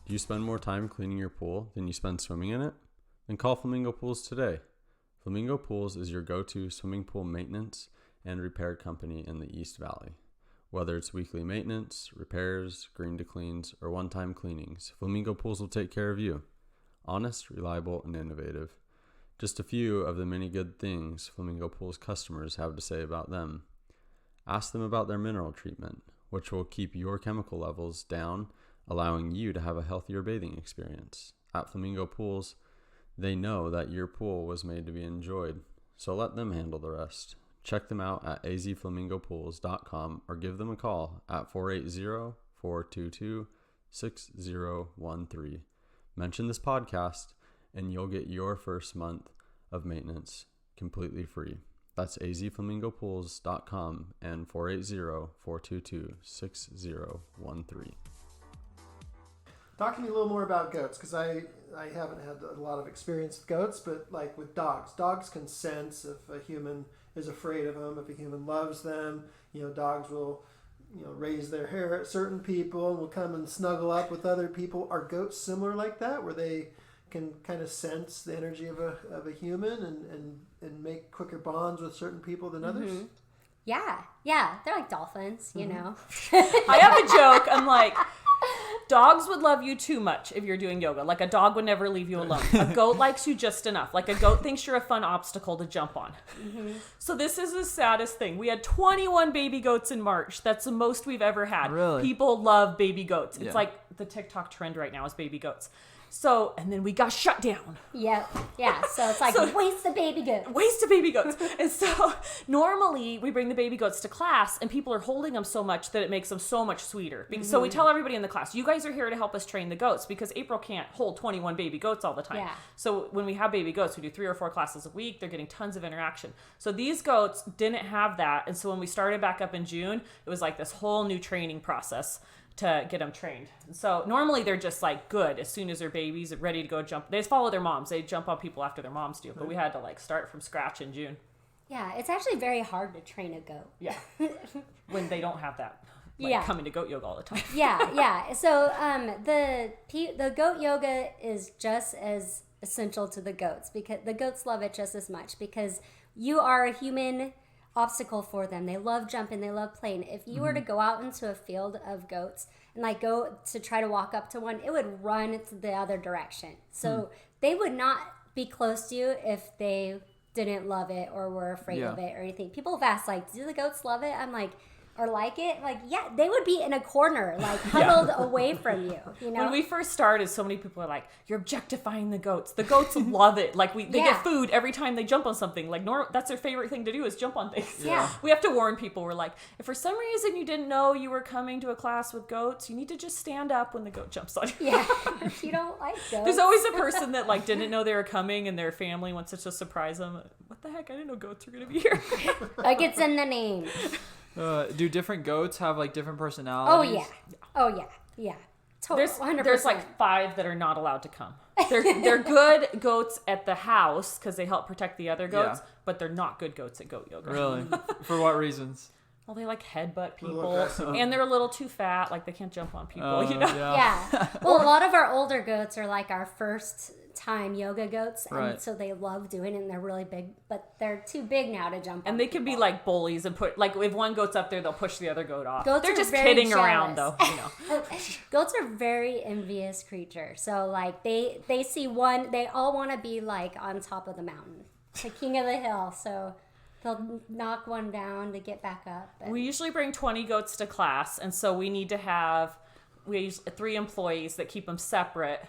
Do you spend more time cleaning your pool than you spend swimming in it? Then call Flamingo Pools today. Flamingo Pools is your go-to swimming pool maintenance and repair company in the East Valley. Whether it's weekly maintenance, repairs, green to cleans, or one-time cleanings, Flamingo Pools will take care of you. Honest, reliable, and innovative. Just a few of the many good things Flamingo Pools customers have to say about them. Ask them about their mineral treatment, which will keep your chemical levels down, allowing you to have a healthier bathing experience. At Flamingo Pools, they know that your pool was made to be enjoyed, so let them handle the rest. Check them out at azflamingopools.com or give them a call at 480-422-6013. Mention this podcast and you'll get your first month of maintenance completely free. That's azflamingopools.com and 480-422-6013. Talk to me a little more about goats, because I haven't had a lot of experience with goats, but like with dogs can sense if a human is afraid of them, if a human loves them. Dogs will, raise their hair at certain people and will come and snuggle up with other people. Are goats similar like that, where they can kind of sense the energy of a human and make quicker bonds with certain people than others? Mm-hmm. Yeah, they're like dolphins, you know. I have a joke. I'm like, dogs would love you too much if you're doing yoga. Like, a dog would never leave you alone. A goat likes you just enough. Like, a goat thinks you're a fun obstacle to jump on. Mm-hmm. So this is the saddest thing. We had 21 baby goats in March. That's the most we've ever had. Really? People love baby goats. It's like the TikTok trend right now is baby goats. So, and then we got shut down. Yep. Yeah. So it's like, waste the baby goats. Waste of baby goats. And so normally we bring the baby goats to class and people are holding them so much that it makes them so much sweeter. Mm-hmm. So we tell everybody in the class, you guys are here to help us train the goats, because April can't hold 21 baby goats all the time. Yeah. So when we have baby goats, we do 3 or 4 classes a week. They're getting tons of interaction. So these goats didn't have that. And so when we started back up in June, it was like this whole new training process to get them trained. So normally they're just like good as soon as they're babies, ready to go jump. They just follow their moms. They jump on people after their moms do. But we had to like start from scratch in June. Yeah, it's actually very hard to train a goat. Yeah, when they don't have that. Coming to goat yoga all the time. Yeah. So the goat yoga is just as essential to the goats, because the goats love it just as much, because you are a human obstacle for them. They love jumping, they love playing. If you were to go out into a field of goats and like go to try to walk up to one, it would run to the other direction. So they would not be close to you if they didn't love it or were afraid of it or anything. People have asked, like, do the goats love it? I'm like, or like it? Like, yeah, they would be in a corner, like huddled away from you, you know? When we first started, so many people are like, you're objectifying the goats. The goats love it. Like, they get food every time they jump on something. Like, that's their favorite thing to do is jump on things. Yeah. We have to warn people. We're like, if for some reason you didn't know you were coming to a class with goats, you need to just stand up when the goat jumps on you. Yeah, if you don't like goats. There's always a person that like didn't know they were coming and their family wants to just surprise them. What the heck? I didn't know goats were going to be here. Like, it's in the name. Do different goats have like different personalities? Oh yeah. Totally. 100%. There's like 5 that are not allowed to come. They're good goats at the house because they help protect the other goats, but they're not good goats at goat yoga. Really? For what reasons? Well, they like headbutt people, and they're a little too fat. Like, they can't jump on people, Yeah. Well, a lot of our older goats are like our first time yoga goats, and so they love doing it, and they're really big, but they're too big now to jump on. And they can be like bullies and like if one goat's up there, they'll push the other goat off. Goats they're are just very kidding jealous. around, though. Goats are very envious creatures. So like they see one, they all want to be like on top of the mountain, the king of the hill. So they'll knock one down to get back up. We usually bring 20 goats to class, and so we need to have 3 employees that keep them separate.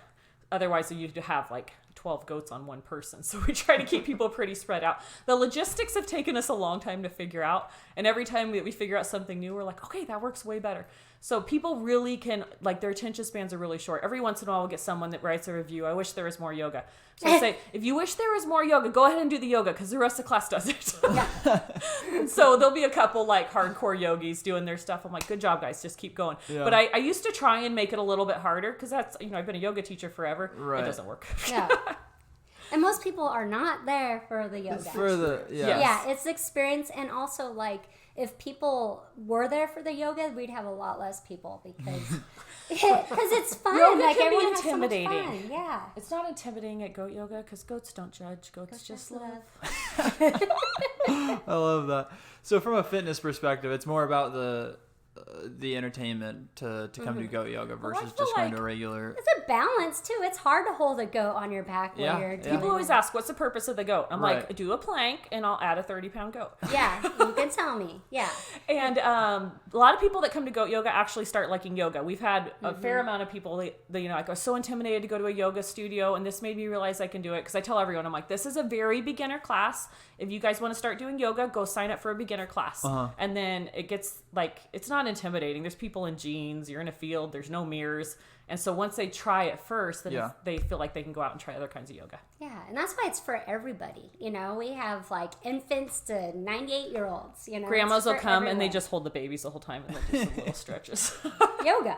Otherwise, you need to have like 12 goats on one person. So we try to keep people pretty spread out. The logistics have taken us a long time to figure out. And every time we figure out something new, we're like, okay, that works way better. So people really can, like, their attention spans are really short. Every once in a while, we'll get someone that writes a review. I wish there was more yoga. So I say, if you wish there was more yoga, go ahead and do the yoga because the rest of the class does it. So there'll be a couple like hardcore yogis doing their stuff. I'm like, good job, guys. Just keep going. Yeah. But I used to try and make it a little bit harder because that's, I've been a yoga teacher forever. Right. It doesn't work. Yeah. And most people are not there for the yoga. It's for the, yeah, it's experience. And also, like, if people were there for the yoga, we'd have a lot less people because it's fun. Yoga like, can everyone be intimidating. Has so much fun. Yeah. It's not intimidating at goat yoga because goats don't judge. Goats just love. I love that. So from a fitness perspective, it's more about the entertainment to come to goat yoga versus just going to a regular. It's a balance too. It's hard to hold a goat on your back while you're doing. People always ask, what's the purpose of the goat? I'm like, do a plank and I'll add a 30-pound goat. Yeah, you can tell me. Yeah. And a lot of people that come to goat yoga actually start liking yoga. We've had a fair amount of people that like, I was so intimidated to go to a yoga studio, and this made me realize I can do it because I tell everyone, I'm like, this is a very beginner class. If you guys want to start doing yoga, go sign up for a beginner class. And then it gets like, it's not intimidating. There's people in jeans. You're in a field. There's no mirrors. And so once they try it first, then they feel like they can go out and try other kinds of yoga. Yeah, and that's why it's for everybody. You know, we have like infants to 98-year-olds. You know, grandmas will come everyone. and they just hold the babies the whole time and they'll do some little stretches. Yoga.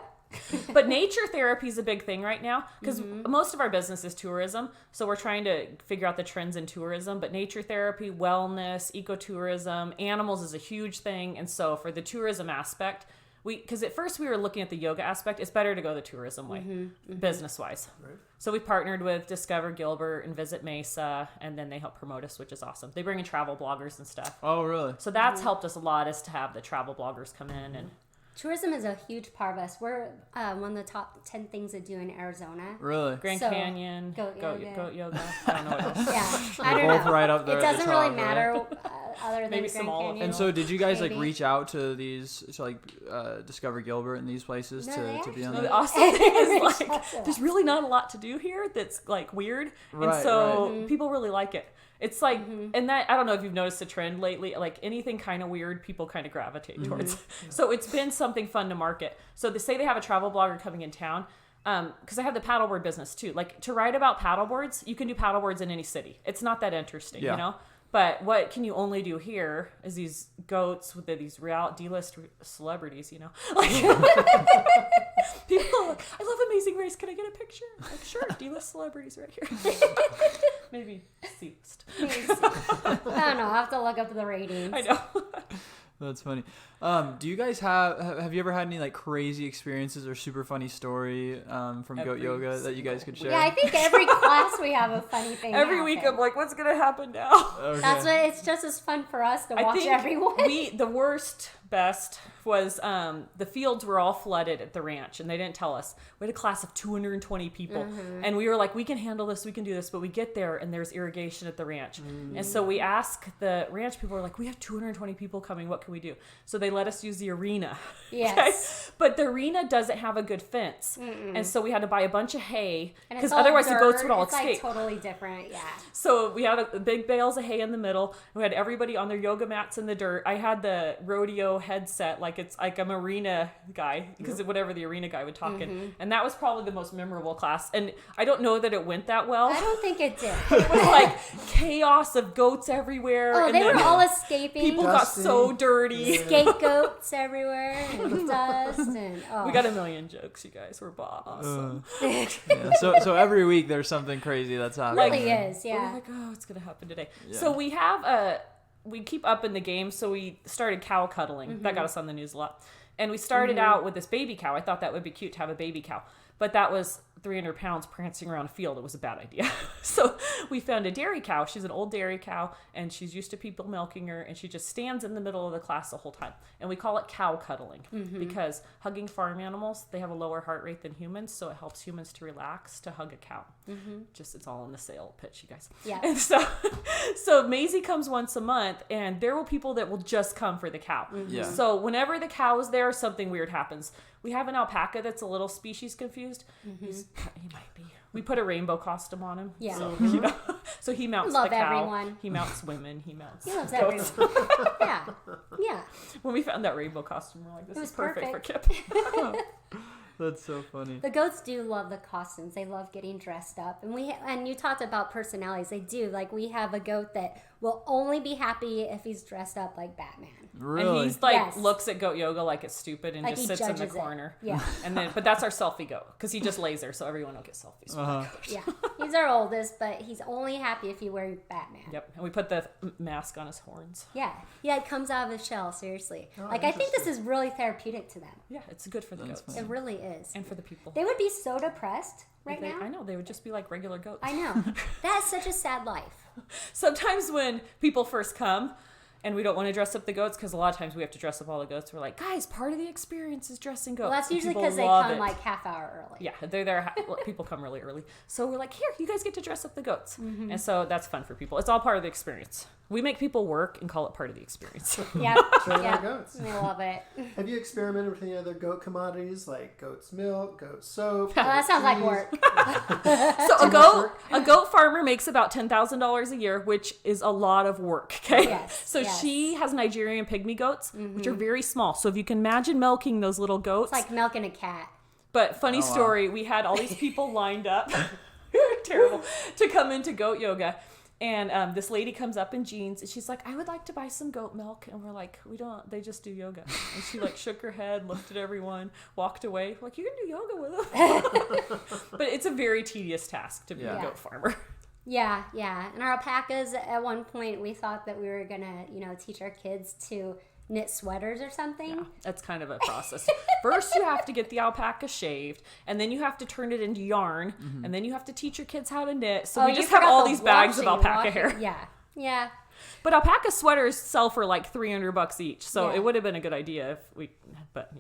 But nature therapy is a big thing right now because most of our business is tourism. So we're trying to figure out the trends in tourism. But nature therapy, wellness, ecotourism, animals is a huge thing. And so for the tourism aspect, because at first we were looking at the yoga aspect, it's better to go the tourism way, business-wise. Right. So we partnered with Discover Gilbert and Visit Mesa, and then they help promote us, which is awesome. They bring in travel bloggers and stuff. Oh, really? So that's helped us a lot, is to have the travel bloggers come in and... Tourism is a huge part of us. We're one of the top 10 things to do in Arizona. Really? Grand Canyon, goat yoga. I don't know what else. Yeah, I don't both know. right up there. It doesn't really top, matter right? other than Maybe Grand some olive. Canyon. And so, did you guys Maybe. like reach out to these, so like Discover Gilbert and these places No, to be on The that? awesome thing is Reach like out to there's us. really not a lot to do here that's like weird, Right, and so right. people really like it. It's like, and that, I don't know if you've noticed a trend lately, like anything kind of weird, people kind of gravitate towards. So it's been something fun to market. So they say they have a travel blogger coming in town, because I have the paddleboard business too. Like to write about paddleboards, you can do paddleboards in any city. It's not that interesting, you know? But what can you only do here is these goats with these D-list celebrities, you know? Like, people are like, I love Amazing Race. Can I get a picture? Like, sure, D-list celebrities right here. Maybe C-list. I don't know. I'll have to look up the ratings. I know. That's funny. Do you guys have you ever had any like crazy experiences or super funny story from Goat Every Yoga that you guys could share? Yeah, I think every class we have a funny thing. Every week I'm like, what's going to happen now? Okay. That's what it's just as fun for us to watch everyone. The worst, best was the fields were all flooded at the ranch, and they didn't tell us. We had a class of 220 people, and we were like, we can handle this, we can do this, but we get there and there's irrigation at the ranch. And so we ask the ranch people, we're like, we have 220 people coming, what can we do? So they let us use the arena. Yes. Okay? But the arena doesn't have a good fence. And so we had to buy a bunch of hay, And it's because all otherwise the goats dirt. would all it's escape. Like totally different, yeah. So we had a big bales of hay in the middle. We had everybody on their yoga mats in the dirt. I had the rodeo headset, like it's like I'm an arena guy, because whatever the arena guy would talk in. And that was probably the most memorable class. And I don't know that it went that well. I don't think it did. It was like chaos of goats everywhere. Oh, and they then were all escaping. people got so dirty. Scapegoats everywhere and dust and We got a million jokes, you guys. We're awesome. Yeah, so every week there's something crazy that's happening. really is, We're yeah. like, oh, it's gonna happen today. Yeah. So we have we keep up in the game. So we started cow cuddling. That got us on the news a lot. And we started out with this baby cow. I thought that would be cute to have a baby cow, but that was 300 pounds prancing around a field. It was a bad idea. So we found a dairy cow. She's an old dairy cow, and she's used to people milking her, and she just stands in the middle of the class the whole time. And we call it cow cuddling because hugging farm animals, they have a lower heart rate than humans, so it helps humans to relax to hug a cow. Just it's all in the sale pitch, you guys. Yeah. And so Maisie comes once a month, and there will people that will just come for the cow. Yeah. So whenever the cow is there, something weird happens. We have an alpaca that's a little species confused. He might be. We put a rainbow costume on him. Yeah. So, so he mounts Love the cow. everyone. He mounts women. He mounts He loves goats. everyone. Yeah. Yeah. When we found that rainbow costume, we're like, this It is was perfect for perfect. Kip. That's so funny. The goats do love the costumes. They love getting dressed up. And you talked about personalities. They do. Like we have a goat that will only be happy if he's dressed up like Batman. Really? And he's like, Yes. looks at goat yoga like it's stupid and Like just he sits in the judges it. corner. Yeah. But that's our selfie goat because he just lays there so everyone will get selfies. Yeah. He's our oldest, but he's only happy if you wear Batman. Yep. And we put the mask on his horns. Yeah. Yeah, it comes out of his shell, seriously. Like, I think this is really therapeutic to them. Yeah, it's good for the goats. It really is. And for the people. They would be so depressed right now. I know, they would just be like regular goats. I know. That's such a sad life. Sometimes when people first come and we don't want to dress up the goats, because a lot of times we have to dress up all the goats, we're like, guys, part of the experience is dressing goats. Well, that's And usually people because they love come it. like half hour early. Yeah, they're there. People come really early. So we're like, here, you guys get to dress up the goats. And so that's fun for people. It's all part of the experience. We make people work and call it part of the experience. Yeah. Train Yeah. our goats. I love it. Have you experimented with any other goat commodities like goat's milk, goat soap? Well, that sounds like cheese? work. So a goat farmer makes about $10,000 a year, which is a lot of work. Okay. Yes, So yes. she has Nigerian pygmy goats, which are very small. So if you can imagine milking those little goats. It's like milking a cat. But funny story, we had all these people lined up, terrible, to come into goat yoga. And this lady comes up in jeans and she's like, I would like to buy some goat milk. And we're like, we don't, they just do yoga. And she like shook her head, looked at everyone, walked away. We're like, you can do yoga with them. But it's a very tedious task to be a goat farmer. Yeah, yeah. And our alpacas, at one point, we thought that we were going to, teach our kids to knit sweaters or something. Yeah, that's kind of a process. First, you have to get the alpaca shaved, and then you have to turn it into yarn, and then you have to teach your kids how to knit. So we you just have forgot all the these bags of washing. alpaca hair. Yeah, yeah. But alpaca sweaters sell for like $300 each, so Yeah. it would have been a good idea if we, but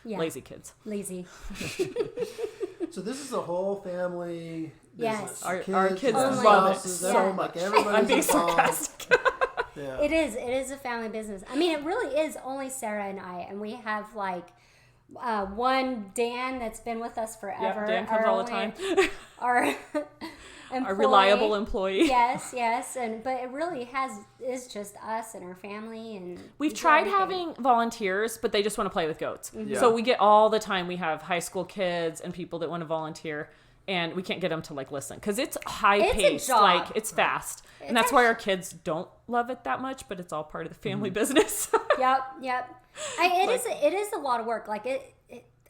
Yeah. lazy kids. Lazy. So this is a whole family business. Yes. Our kids Oh my love it spouses, so everyone, much. like everybody's I'm being involved. sarcastic. Yeah. It is a family business. I mean, it really is only Sarah and I, and we have like one Dan that's been with us forever. Yeah, Dan comes all the time. Our A reliable employee. Yes, but it really is just us and our family, and We've we do tried everything. having volunteers, but they just want to play with goats. Yeah. So we get all the time. We have high school kids and people that want to volunteer, and we can't get them to like listen because it's high It's a paced, job. like it's fast, and that's why our kids don't love it that much. But it's all part of the family business. Yep. It is a lot of work. Like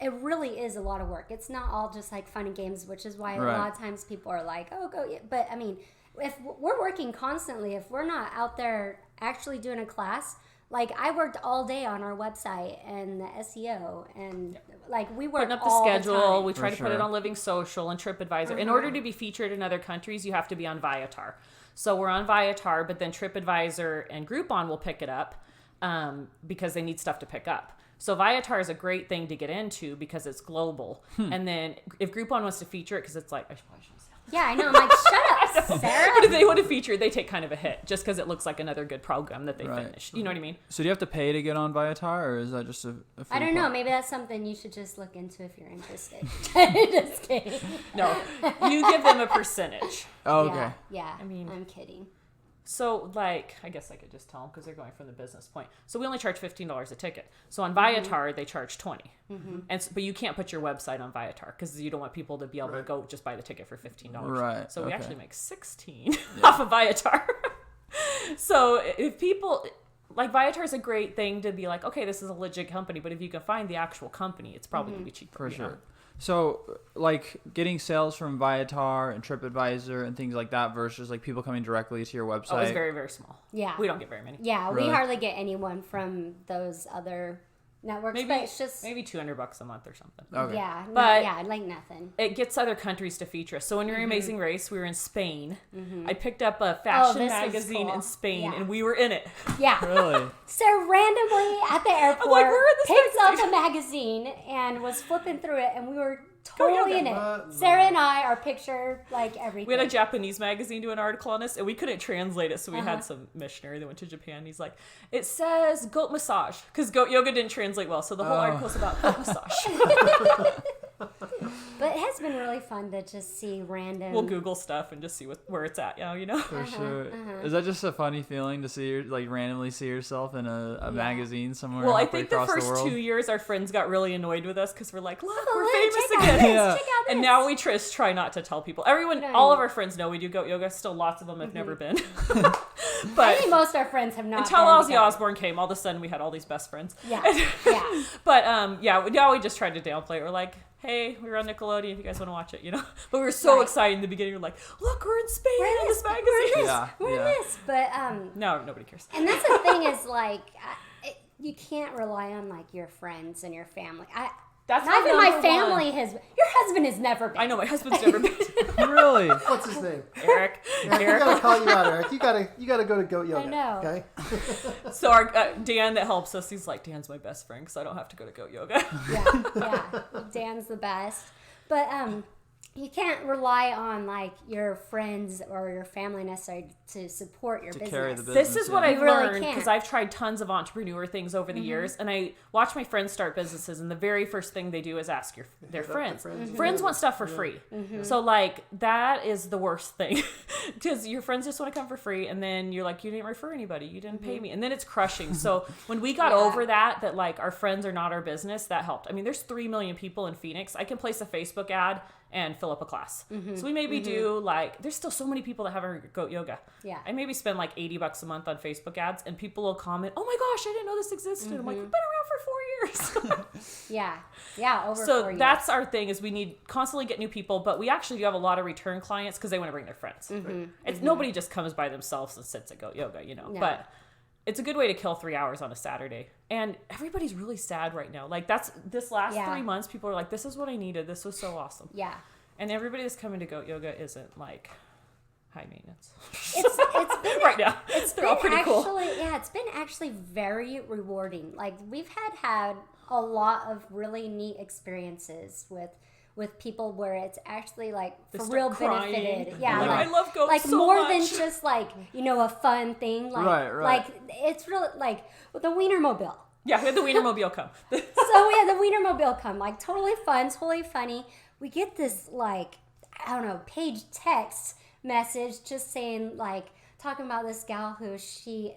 it really is a lot of work. It's not all just like fun and games, which is why Right. a lot of times people are like, oh, go. Yeah. But I mean, if we're working constantly, if we're not out there actually doing a class, like I worked all day on our website and the SEO, and like we work Putting up the all schedule. The time. We try For to put it sure. on Living Social and TripAdvisor. In order to be featured in other countries, you have to be on Viator. So we're on Viator, but then TripAdvisor and Groupon will pick it up because they need stuff to pick up. So Viator is a great thing to get into because it's global. And then if Groupon wants to feature it, because it's like, I probably shouldn't say that. Yeah, I know. I'm like, shut up, Sarah. But if they want to feature it, they take kind of a hit just because it looks like another good program that they Right. finished. You know what I mean? So do you have to pay to get on Viator, or is that just a free I don't know. part? Maybe that's something you should just look into if you're interested. Just kidding. No, you give them a percentage. Oh, okay. Yeah. I mean- I'm kidding. So, like, I guess I could just tell them because they're going from the business point. So we only charge $15 a ticket. So on Viator, they charge $20. But you can't put your website on Viator because you don't want people to be able to go just buy the ticket for $15. Right, So we okay. actually make $16 off of Viator. So if people... Like, Viator is a great thing to be like, okay, this is a legit company, but if you can find the actual company, it's probably going to be cheaper. For you know? sure. So, like, getting sales from Viator and TripAdvisor and things like that versus, like, people coming directly to your website. Oh, it's very, very small. Yeah. We don't get very many. Yeah, Really? we hardly get anyone from those other networks, Maybe, but it's just maybe $200 a month or something. Okay. yeah, But- like nothing. It gets other countries to feature us. So in your Amazing Race, we were in Spain. I picked up a Oh, fashion this was magazine cool. in Spain, Yeah. and we were in it. Yeah. Really? So randomly at the airport, like, we're in this picked magazine. up a magazine and was flipping through it, and we were totally in it. What? Sarah and I, our picture, like everything. We had a Japanese magazine do an article on us, and we couldn't translate it, so we had some missionary that went to Japan. He's like, it says goat massage, because goat yoga didn't translate well, so the whole article's about goat massage. But it has been really fun to just see random. We'll Google stuff and just see where it's at, you know? For sure. Is that just a funny feeling to see, like, randomly see yourself in a magazine somewhere Well, I halfway think the across first the world? 2 years, our friends got really annoyed with us because we're like, look, Oh, we're look, famous check out again. this, Yeah. check out And this. now we just try not to tell people. Everyone, Right. all of our friends know we do goat yoga. Still, lots of them have never been. I But think most of our friends have not. until been Ozzy together. Osbourne came, all of a sudden we had all these best friends. Yeah, yeah. But now we just tried to downplay it. We're like, hey, we were on Nickelodeon if you guys want to watch it, you know? But we were so Right. excited in the beginning. We're like, look, we're in Spain We're in in this this, magazine. Yeah, We're in yeah. this, but No, nobody cares. and that's the thing is like, you can't rely on like your friends and your family. That's Not my even my number family one. has. Your husband has never been. I know, my husband's never been. Really? What's his name? Eric. We gotta call you out, Eric. You gotta go to goat yoga. I know. Okay. So our Dan that helps us, he's like, Dan's my best friend because I don't have to go to goat yoga. Yeah, yeah. Dan's the best. But you can't rely on like your friends or your family necessarily to support your business. Carry the This is what I've You really learned because I've tried tons of entrepreneur things over the years, and I watch my friends start businesses, and the very first thing they do is ask their friends. Friends want stuff for free. So like that is the worst thing because your friends just want to come for free, and then you're like, you didn't refer anybody, you didn't pay me, and then it's crushing. So when we got over that like our friends are not our business, that helped. I mean, there's 3 million people in Phoenix. I can place a Facebook ad and fill up a class. So we maybe do like, there's still so many people that haven't heard goat yoga. Yeah. I maybe spend like $80 a month on Facebook ads, and people will comment, oh my gosh, I didn't know this existed. I'm like, we've been around for 4 years. Yeah, over 4 So years. that's our thing, is we need constantly get new people, but we actually do have a lot of return clients because they want to bring their friends. It's nobody just comes by themselves and sits at goat yoga, No. but it's a good way to kill 3 hours on a Saturday. And everybody's really sad right now. Like this last 3 months, people are like, this is what I needed. This was so awesome. Yeah. And everybody that's coming to goat yoga isn't like high maintenance. It's been right now. They're all pretty cool. Yeah, it's been actually very rewarding. Like we've had a lot of really neat experiences with people where it's actually like They for start real crying. benefited. Yeah, Like, I love goats like so more much. than just like, a fun thing. Like Right. like it's really like the Wienermobile. Yeah, we had the Wienermobile come. So we had the Wienermobile come, like totally fun, totally funny. We get this like, I don't know, page text message just saying like, talking about this gal who she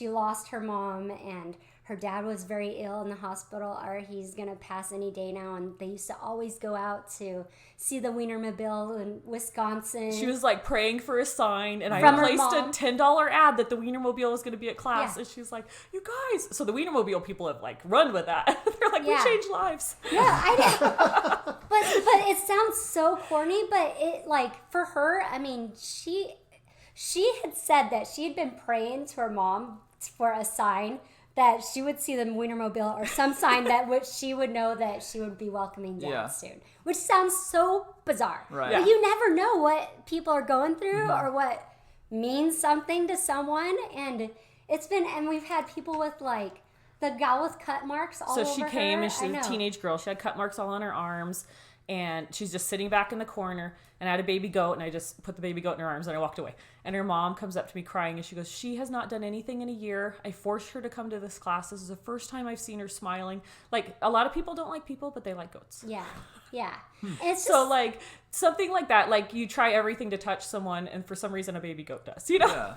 lost her mom and her dad was very ill in the hospital, or he's gonna pass any day now, and they used to always go out to see the Wienermobile in Wisconsin. She was like praying for a sign, and I From her placed a mom. $10 ad that the Wienermobile was going to be at class, Yeah. and she's like, you guys. So the Wienermobile people have like run with that. They're like, Yeah. we changed lives. Yeah, I know. but it sounds so corny, but it like for her, I mean, she had said that she had been praying to her mom for a sign that she would see the Wienermobile or some sign that which she would know that she would be welcoming Dad soon. Which sounds so bizarre. Right. But you never know what people are going through or what means something to someone. And we've had people with like the gal with cut marks all over her. So she came, and she's I a know. teenage girl. She had cut marks all on her arms, and she's just sitting back in the corner, and I had a baby goat, and I just put the baby goat in her arms, and I walked away. And her mom comes up to me crying, and she goes, she has not done anything in a year. I forced her to come to this class. This is the first time I've seen her smiling. Like, a lot of people don't like people, but they like goats. Yeah. It's So, just, like, something like that. Like, you try everything to touch someone, and for some reason a baby goat does, you know? Yeah.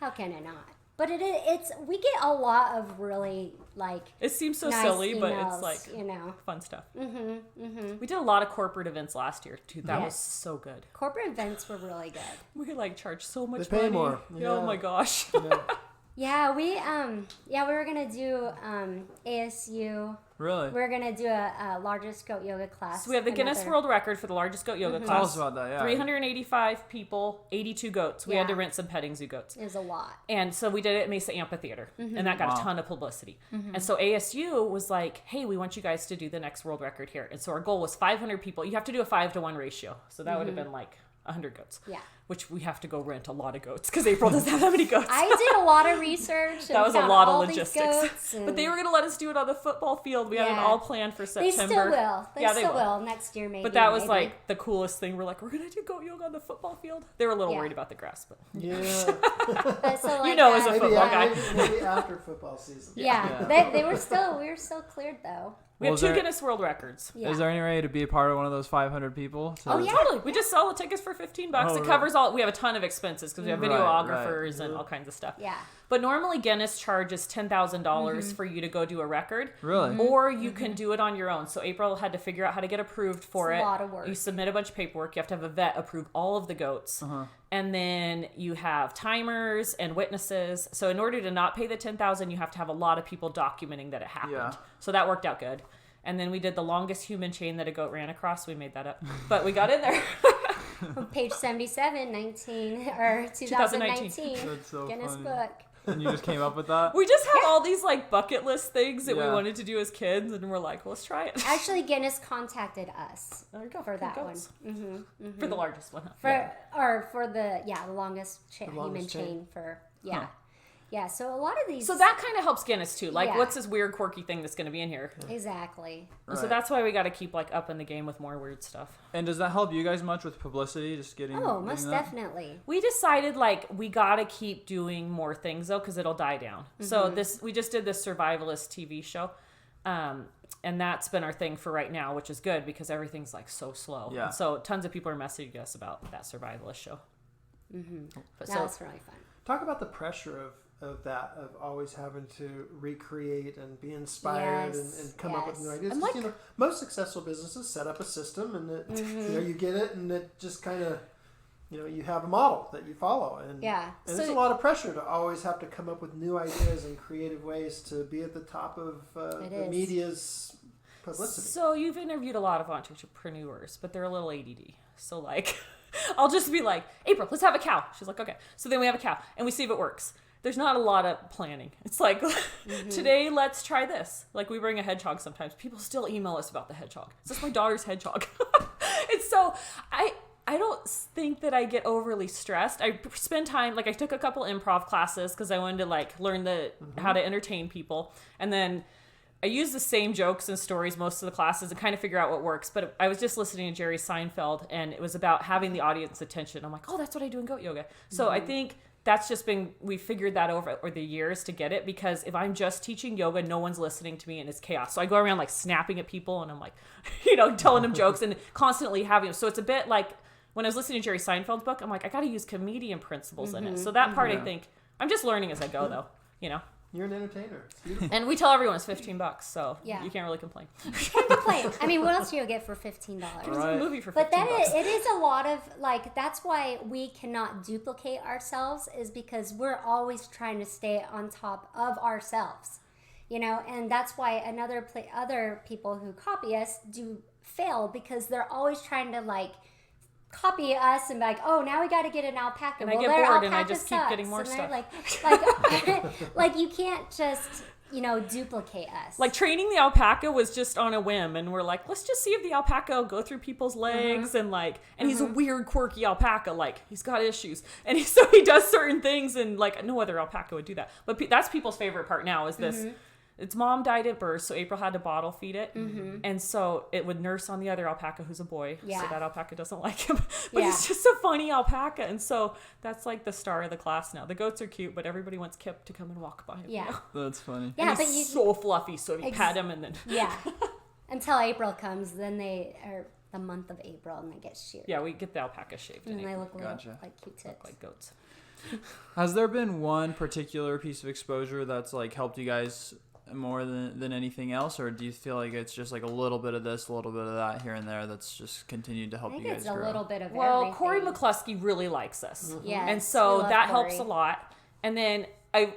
how can it not? But we get a lot of really like It seems so nice silly, but emails, it's like fun stuff. Mm-hmm. We did a lot of corporate events last year, too. That was Yes. so good. corporate events were really good. We like charged so much They pay money. more. Oh Yeah. my gosh. Yeah, we were gonna do ASU. Really? We're gonna do a largest goat yoga class. So we have the Guinness another- World Record for the largest goat yoga Tell class. us about that. Yeah. 385 people, 82 goats. We had to Yeah. rent some petting zoo goats. It was a lot. And so we did it at Mesa Amphitheater, and that got Wow. a ton of publicity. And so ASU was like, hey, we want you guys to do the next world record here. And so our goal was 500 people. You have to do a 5-to-1 ratio. So that would have been like 100 goats. Yeah. Which we have to go rent a lot of goats because April doesn't have that many goats. I did a lot of research. That was a found lot of all these logistics. goats But they were going to let us do it on the football field. We had it Yeah. all planned for They September. still will. They Yeah, still will next year, maybe. But that was maybe. like the coolest thing. We're like, we're going to do goat yoga on the football field. They were a little Yeah. worried about the grass, but Yeah. But so, like, know, as a Maybe, football guy. maybe after football season. Yeah, we were still cleared though. we have Was 2 there- Guinness World Records. Yeah. Is there any way to be a part of one of those 500 people? Oh, yeah. Totally. We just sell the tickets for $15. Oh, It right. covers all. We have a ton of expenses because we have Right, videographers and all kinds of stuff. Yeah. But normally Guinness charges $10,000 for you to go do a record. Really? Or you can do it on your own. So April had to figure out how to get approved for It's it. a lot of work. You submit a bunch of paperwork. You have to have a vet approve all of the goats. And then you have timers and witnesses. So in order to not pay the $10,000, you have to have a lot of people documenting that it happened. Yeah. So that worked out good. And then we did the longest human chain that a goat ran across. We made that up. But we got in there. From page 77, 2019. That's so Guinness funny. book. And you just came up with that? We just had all these like bucket list things that we Yeah. wanted to do as kids. And we're like, let's try it. Actually, Guinness contacted us There you go. for that goats. one. For the largest one. For the longest human longest chain for Yeah, so a lot of these... So that kind of helps Guinness too. Like, Yeah. what's this weird, quirky thing that's going to be in here? Exactly. And so that's why we got to keep, like, up in the game with more weird stuff. And does that help you guys much with publicity? Just getting... Oh, getting most that? definitely. We decided, like, we got to keep doing more things, though, because it'll die down. So we just did this survivalist TV show. And that's been our thing for right now, which is good because everything's, like, so slow. Yeah. And so tons of people are messaging us about that survivalist show. But That's really fun. Talk about the pressure of always having to recreate and be inspired and come up with new ideas. And 'Cause, most successful businesses set up a system and it, you get it and it just kind of, you have a model that you follow. And there's a lot of pressure to always have to come up with new ideas and creative ways to be at the top of the media's publicity. So you've interviewed a lot of entrepreneurs, but they're a little ADD. So, like, I'll just be like, April, let's have a cow. She's like, okay. So then we have a cow and we see if it works. There's not a lot of planning. It's like, today, let's try this. Like, we bring a hedgehog sometimes. People still email us about the hedgehog. It's just my daughter's hedgehog. And so I don't think that I get overly stressed. I spend time, like, I took a couple improv classes because I wanted to, like, learn how to entertain people. And then I use the same jokes and stories most of the classes and kind of figure out what works. But I was just listening to Jerry Seinfeld, and it was about having the audience attention. I'm like, oh, that's what I do in goat yoga. So I think that's just we figured that over the years to get it, because if I'm just teaching yoga, no one's listening to me and it's chaos. So I go around, like, snapping at people and I'm like, telling them jokes and constantly having them. So it's a bit like when I was listening to Jerry Seinfeld's book, I'm like, I got to use comedian principles in it. So that part, I think, I'm just learning as I go, though, You're an entertainer. It's beautiful. And we tell everyone it's $15, so you can't really complain. Can't complain. I mean, what else do you get for $15? There's a movie for $15. But it is a lot of, like, that's why we cannot duplicate ourselves, is because we're always trying to stay on top of ourselves, and that's why other people who copy us do fail, because they're always trying to, like, copy us and be like, oh, now we got to get an alpaca. And I get bored and I just keep getting more stuff. Like you can't just, duplicate us. Like, training the alpaca was just on a whim, and we're like, let's just see if the alpaca will go through people's legs, and he's a weird, quirky alpaca, like, he's got issues, and so he does certain things, and, like, no other alpaca would do that. But that's people's favorite part now is this. Its mom died at birth, so April had to bottle feed it. And so it would nurse on the other alpaca, who's a boy. Yeah. So that alpaca doesn't like him. But he's just a funny alpaca. And so that's, like, the star of the class now. The goats are cute, but everybody wants Kip to come and walk by him. Yeah. That's funny. Yeah, and he's so fluffy, so you pat him and then... Yeah. Until April comes, then they are the month of April, and they get sheared. Yeah, we get the alpaca shaved. And they look Gotcha. like Q-tips. Look like goats. Has there been one particular piece of exposure that's, like, helped you guys more than anything else, or do you feel like it's just like a little bit of this, a little bit of that here and there that's just continued to help you guys grow? I think it's a little bit of Well, everything. Corey McCluskey really likes us. Yes, and so we love that Corey. helps a lot. And then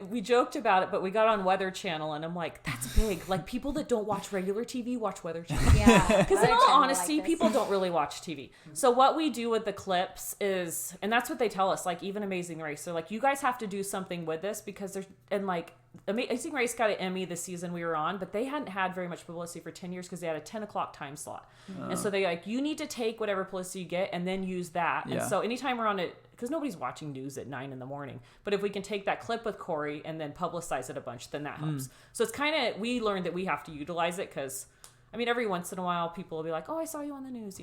we joked about it, but we got on Weather Channel, and I'm like, that's big. Like, people that don't watch regular TV watch Weather Channel. Yeah. Because in all honesty, people don't really watch TV. So what we do with the clips is, and that's what they tell us, like, even Amazing Race, they're like, you guys have to do something with this, because there's, and like, Amazing Race got an Emmy the season we were on, but they hadn't had very much publicity for 10 years because they had a 10 o'clock time slot. And so they like, you need to take whatever publicity you get and then use that. And so anytime we're on it, because nobody's watching news at 9 a.m, but if we can take that clip with Corey and then publicize it a bunch, then that helps. So it's kind of, we learned that we have to utilize it, because, I mean, every once in a while people will be like, oh, I saw you on the news,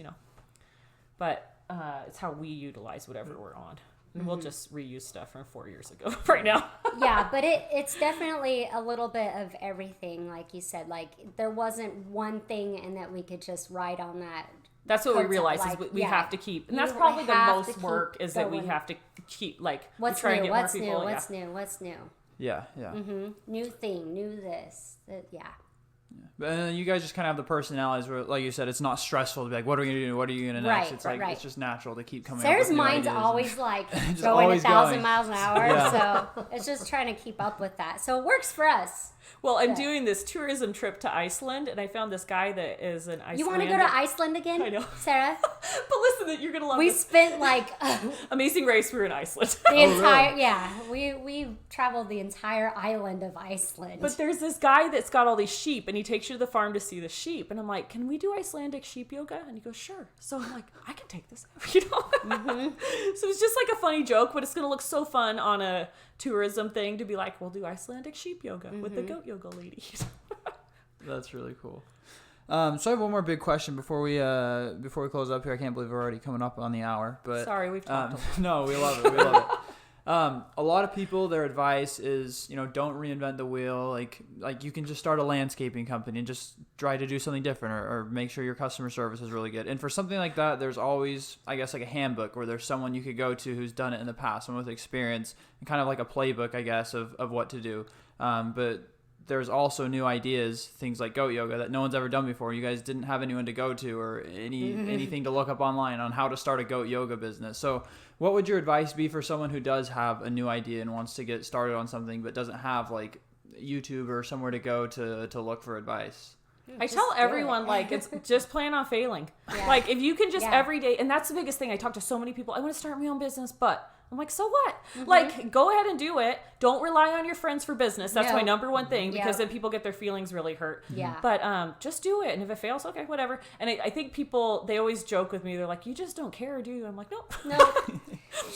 But it's how we utilize whatever we're on. And we'll just reuse stuff from 4 years ago right now. Yeah, but it's definitely a little bit of everything, like you said. Like, there wasn't one thing and that we could just ride on that. That's what we concept, realize like, is we have to keep. And You that's probably the have to most keep work, is that we going. have to keep, like, What's we try new? and get What's more new? people. What's new? What's new? Yeah. New thing, new this. Yeah. But then you guys just kind of have the personalities where, like you said, it's not stressful to be like, what are we going to do? What are you going to next? It's like, it's just natural to keep coming Sarah's up with new mind's ideas. always like Just going always 1,000 going. miles an hour, Yeah. so it's just trying to keep up with that. So it works for us. Well, I'm doing this tourism trip to Iceland, and I found this guy that is an Icelandic. You want to go to Iceland again? I know. Sarah? But listen, you're going to love We this. spent like Amazing Race, we were in Iceland. the entire, we traveled the entire island of Iceland. But there's this guy that's got all these sheep, and he takes you to the farm to see the sheep. And I'm like, can we do Icelandic sheep yoga? And he goes, sure. So I'm like, I can take this. So it's just like a funny joke, but it's going to look so fun on a tourism thing to be like, we'll do Icelandic sheep yoga with the goat yoga ladies. That's really cool. So I have one more big question before we close up here. I can't believe we're already coming up on the hour. But Sorry, we've talked a lot. No, we love it. We love it. A lot of people, their advice is, don't reinvent the wheel. Like you can just start a landscaping company and just try to do something different, or make sure your customer service is really good. And for something like that, there's always, I guess, like a handbook where there's someone you could go to who's done it in the past, someone with experience, and kind of like a playbook, I guess, of what to do. But there's also new ideas, things like goat yoga that no one's ever done before. You guys didn't have anyone to go to or anything to look up online on how to start a goat yoga business. So what would your advice be for someone who does have a new idea and wants to get started on something but doesn't have like YouTube or somewhere to go to look for advice? I tell everyone, like, it's just plan on failing. Yeah. Like, if you can just every day, and that's the biggest thing. I talk to so many people, I want to start my own business, but I'm like, so what? Like, go ahead and do it. Don't rely on your friends for business. That's my number one thing, because then people get their feelings really hurt. Yeah. But just do it. And if it fails, okay, whatever. And I think people, they always joke with me. They're like, you just don't care, do you? I'm like, no. No,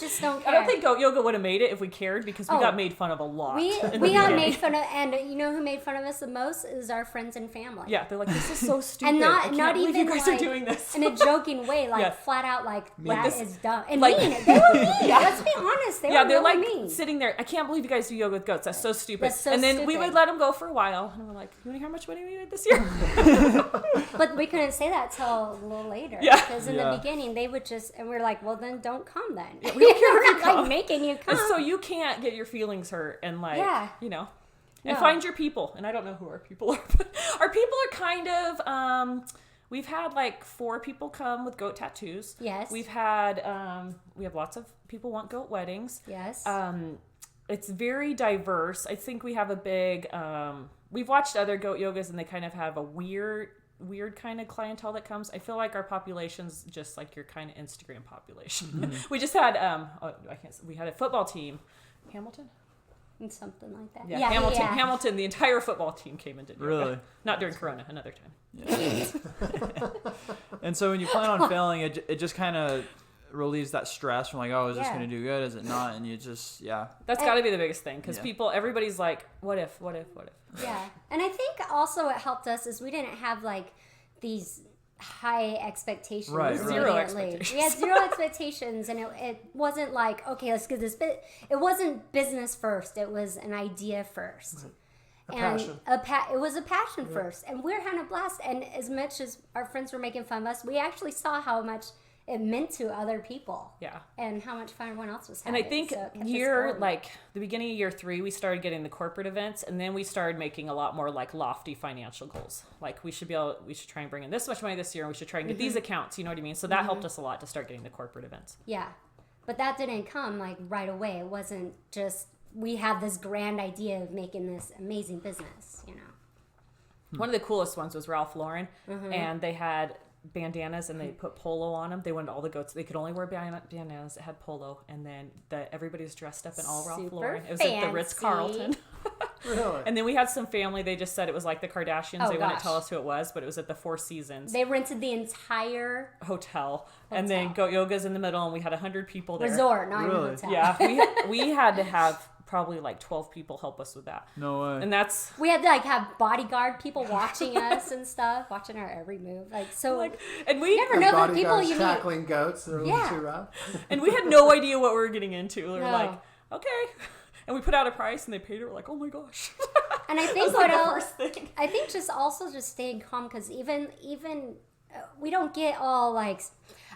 just don't care. I don't think goat yoga would have made it if we cared, because we got made fun of a lot. We got made fun of, and you know who made fun of us the most is our friends and family. Yeah, they're like, this is so stupid. And I can't not believe even you guys like are doing this in a joking way, like flat out, like that this- is dumb and like- mean. They were mean. Let's be honest, they were they're really like mean. sitting there. I can't believe you guys do yoga with goats. That's so stupid. That's so and then we stupid. would let them go for a while, and we're like, "You want to hear how much money we made this year?" But we couldn't say that till a little later. Yeah. Because in the beginning, they would just, and we're like, well, then don't come then. we don't care if We're you not come. like making you come. So you can't get your feelings hurt, and like, and No. find your people. And I don't know who our people are, but our people are kind of. We've had like 4 people come with goat tattoos. Yes. We've had. We have lots of people want goat weddings. Yes. It's very diverse. I think we have a big. We've watched other goat yogas, and they kind of have a weird kind of clientele that comes. I feel like our population's just like your kind of Instagram population. We just had we had a football team, Hamilton. And something like that. Yeah, Hamilton. Hamilton. The entire football team came and did yoga. Really? Not during Corona. Another time. Yeah. And so when you plan on failing, it just kind of relieves that stress from like, oh, is this going to do good? Is it not? And you just, That's got to be the biggest thing, because everybody's like, what if? Yeah. And I think also what helped us is we didn't have like these high expectations. Right. Zero immediately. expectations. We had 0 expectations, and it wasn't like, okay, let's get this bit. It wasn't business first. It was an idea first. Passion. It was a passion first. And we're having a blast. And as much as our friends were making fun of us, we actually saw how much it meant to other people. Yeah. And how much fun everyone else was And having. I think So it kept us going. the beginning of year 3, we started getting the corporate events, and then we started making a lot more like lofty financial goals. Like we should try and bring in this much money this year, and we should try and get these accounts. You know what I mean? So that helped us a lot to start getting the corporate events. Yeah. But that didn't come like right away. It wasn't just, we have this grand idea of making this amazing business, you know. One of the coolest ones was Ralph Lauren, and they had bandanas, and they put polo on them. They wanted all the goats. They could only wear bandanas that had polo, and then everybody was dressed up in all Ralph Super Lauren. It was at the Ritz-Carlton. Really? And then we had some family. They just said it was like the Kardashians. Oh, they wouldn't gosh. tell us who it was, but it was at the Four Seasons They rented the entire hotel. And then goat yoga's in the middle, and we had 100 people there. resort, not Really? even hotel. Yeah, we had to have probably like 12 people help us with that. no way. And that's We had to like have bodyguard people watching us and stuff, watching our every move. Like, so like, and we never know the people Bodyguards you meet. tackling goats that are a little too rough. and we had no idea what we were getting into. We were No. like, okay. And we put out a price, and they paid it. We're like, oh my gosh. And I That think was what like the else, first thing. I think just also just staying calm, because even we don't get all like,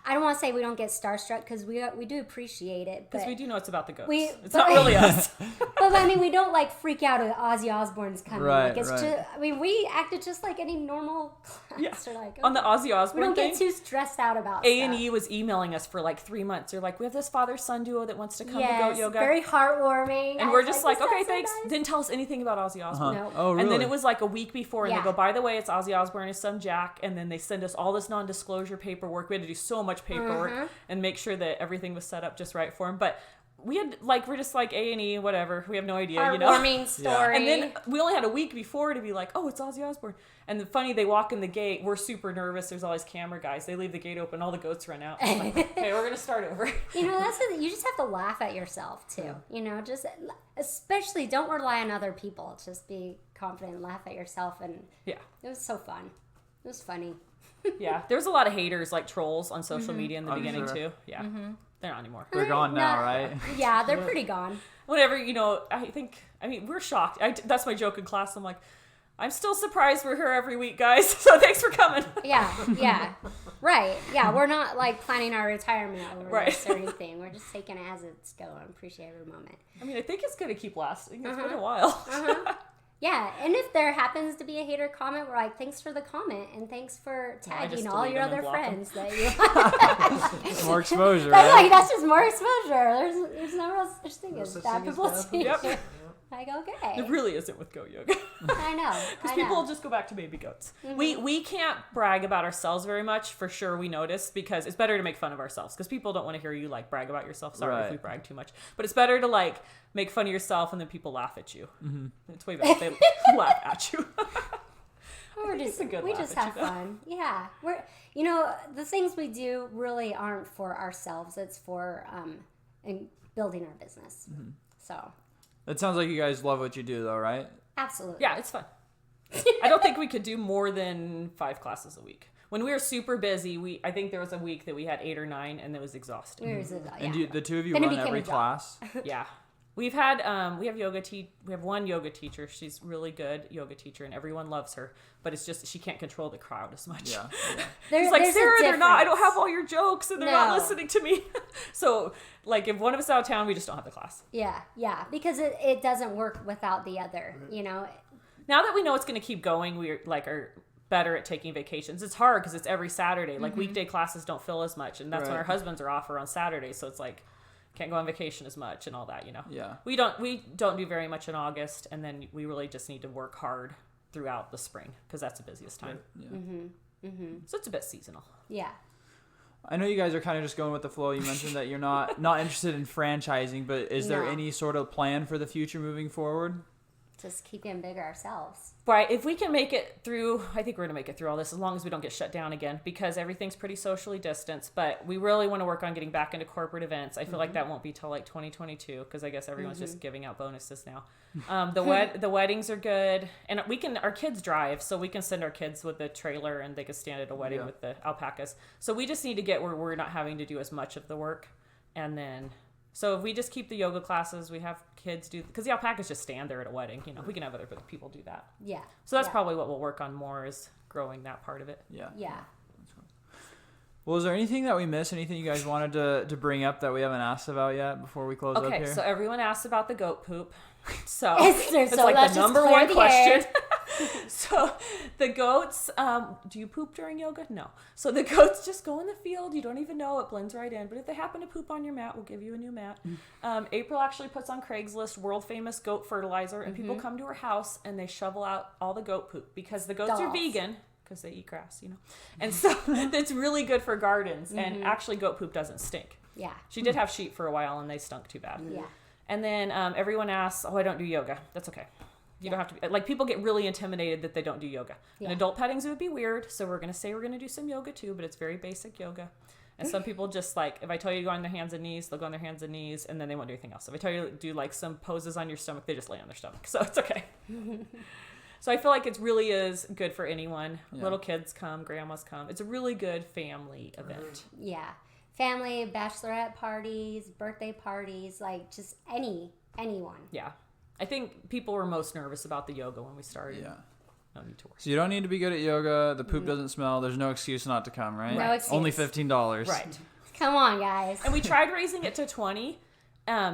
I don't want to say we don't get starstruck, because we do appreciate it, but Because we do know it's about the goats. It's but- not really us. but I mean, we don't like freak out at Ozzy Osbourne's coming. Right, Like, it's right. just, I mean, we acted just like any normal class. Yeah. Or like, On the Ozzy we Osbourne don't thing, get too stressed out about A&E stuff. was emailing us for like 3 months. They're like, we have this father-son duo that wants to come to Yes, goat yoga. very heartwarming. And I we're was just like, "This okay, sounds so thanks. nice." Didn't tell us anything about Ozzy Osbourne. No. Oh, really? And then it was like a week before, and Yeah. they go, by the way, it's Ozzy Osbourne and his son Jack. And then they send us all this non-disclosure paperwork. We had to do so much paperwork and make sure that everything was set up just right for him. But we had like, we're just like A&E, whatever. We have no idea, Heartwarming story. And then we only had a week before to be like, oh, it's Ozzy Osbourne. And the funny, they walk in the gate. We're super nervous. There's all these camera guys. They leave the gate open. All the goats run out. I'm like, okay, we're going to start over. You just have to laugh at yourself too. Just especially don't rely on other people. Just be confident and laugh at yourself. And yeah, it was so fun. It was funny. Yeah, there was a lot of haters, like trolls on social media in the beginning sure. too. Yeah, they're not anymore. They're gone now, right? Yeah, they're pretty gone. Whatever, we're shocked. That's my joke in class. I'm like, I'm still surprised we're here every week, guys. So thanks for coming. Yeah. Right. Yeah, we're not like planning our retirement over this or anything. We're just taking it as it's going. Appreciate every moment. I think it's going to keep lasting. It's been a while. Yeah, and if there happens to be a hater comment, we're like, thanks for the comment, and thanks for tagging all your other friends that you More exposure, That's right? like, that's just more exposure. There's no real such thing as bad publicity. Yep. Like, okay. It really isn't with goat yoga. I know. Because people will just go back to baby goats. We can't brag about ourselves very much, for sure, we noticed, because it's better to make fun of ourselves, because people don't want to hear you like brag about yourself. Sorry if we brag too much. But it's better to like make fun of yourself and then people laugh at you. It's way better if they laugh at you. We just have fun. Yeah. We're the things we do really aren't for ourselves. It's for in building our business. So It sounds like you guys love what you do, though, right? absolutely. Yeah, it's fun. I don't think we could do more than 5 classes a week. When we were super busy, I think there was a week that we had 8 or 9, and it was exhausting. And the two of you Then it run became every a job. class? Yeah. We've had we have one yoga teacher. She's really good yoga teacher, and everyone loves her. But it's just she can't control the crowd as much. Yeah. She's like, there's a Sarah, they're not. I don't difference. have all your jokes, and they're not listening to me. So, like, if one of us is out of town, we just don't have the class. Yeah, because it doesn't work without the other, Now that we know it's going to keep going, we are better at taking vacations. It's hard because it's every Saturday. Like weekday classes don't fill as much, and that's when our husbands are off or on Saturdays. So it's like can't go on vacation as much and all that. Yeah. We don't do very much in August, and then we really just need to work hard throughout the spring because that's the busiest time. Yeah. So it's a bit seasonal. Yeah. I know you guys are kind of just going with the flow. You mentioned that you're not interested in franchising, but is there any sort of plan for the future moving forward? Just keep getting bigger ourselves. Right. If we can make it through, I think we're going to make it through all this as long as we don't get shut down again because everything's pretty socially distanced. But we really want to work on getting back into corporate events. I feel like that won't be till like 2022 because I guess everyone's just giving out bonuses now. The weddings are good. And our kids drive, so we can send our kids with the trailer and they can stand at a wedding with the alpacas. So we just need to get where we're not having to do as much of the work. And then... So if we just keep the yoga classes, we have kids do, because the alpacas just stand there at a wedding, we can have other people do that. Yeah. So that's probably what we'll work on more is growing that part of it. Yeah. Yeah. Well, is there anything that we missed? Anything you guys wanted to bring up that we haven't asked about yet before we close up here? Okay, so everyone asked about the goat poop. So It's like let's the just number clear one the question. air. So the goats, do you poop during yoga? No. So the goats just go in the field. You don't even know. It blends right in. But if they happen to poop on your mat, we'll give you a new mat. April actually puts on Craigslist world famous goat fertilizer, and people come to her house and they shovel out all the goat poop because the goats are vegan. Because they eat grass, And so it's really good for gardens. And actually goat poop doesn't stink. Yeah. She did have sheep for a while and they stunk too bad. Yeah. And then everyone asks, I don't do yoga. That's okay. You don't have to be, like, people get really intimidated that they don't do yoga. In adult pettings, it would be weird. So we're going to say we're going to do some yoga too, but it's very basic yoga. And some people just like, if I tell you to go on their hands and knees, they'll go on their hands and knees and then they won't do anything else. If I tell you to do like some poses on your stomach, they just lay on their stomach. So it's okay. So I feel like it really is good for anyone. Yeah. Little kids come, grandmas come. It's a really good family event. Yeah. Family, bachelorette parties, birthday parties, like just anyone. Yeah. I think people were most nervous about the yoga when we started. Yeah. No need to worry. So you don't need to be good at yoga. The poop doesn't smell. There's no excuse not to come, right? No excuse. Only $15. Right. Come on, guys. And we tried raising it to 20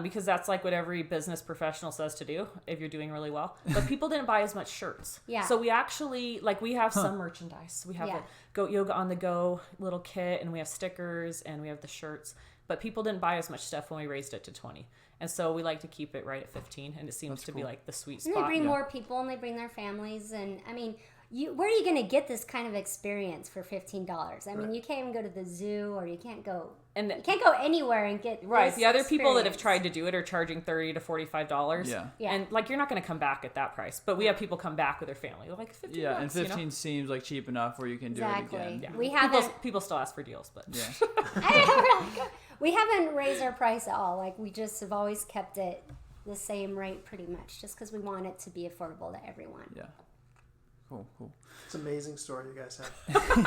because that's like what every business professional says to do if you're doing really well. But people didn't buy as much shirts. Yeah. So we actually, we have some merchandise. We have a Goat Yoga on the Go little kit, and we have stickers, and we have the shirts. But people didn't buy as much stuff when we raised it to 20. And so we like to keep it right at 15, and it seems to be like the sweet spot. And they bring more people, and they bring their families. And I mean, where are you going to get this kind of experience for $15? I mean, you can't even go to the zoo, or you can't go anywhere and get right. this The other people that have experience. tried to do it are charging $30 to $45. Yeah. And like, you're not going to come back at that price. But we have people come back with their family. They're like, 15 Yeah, and bucks, 15 seems like cheap enough where you can do Exactly. it again. Yeah. We haven't People still ask for deals, but Yeah. we haven't raised our price at all. Like, we just have always kept it the same rate pretty much, just because we want it to be affordable to everyone. Yeah. Cool. It's an amazing story you guys have.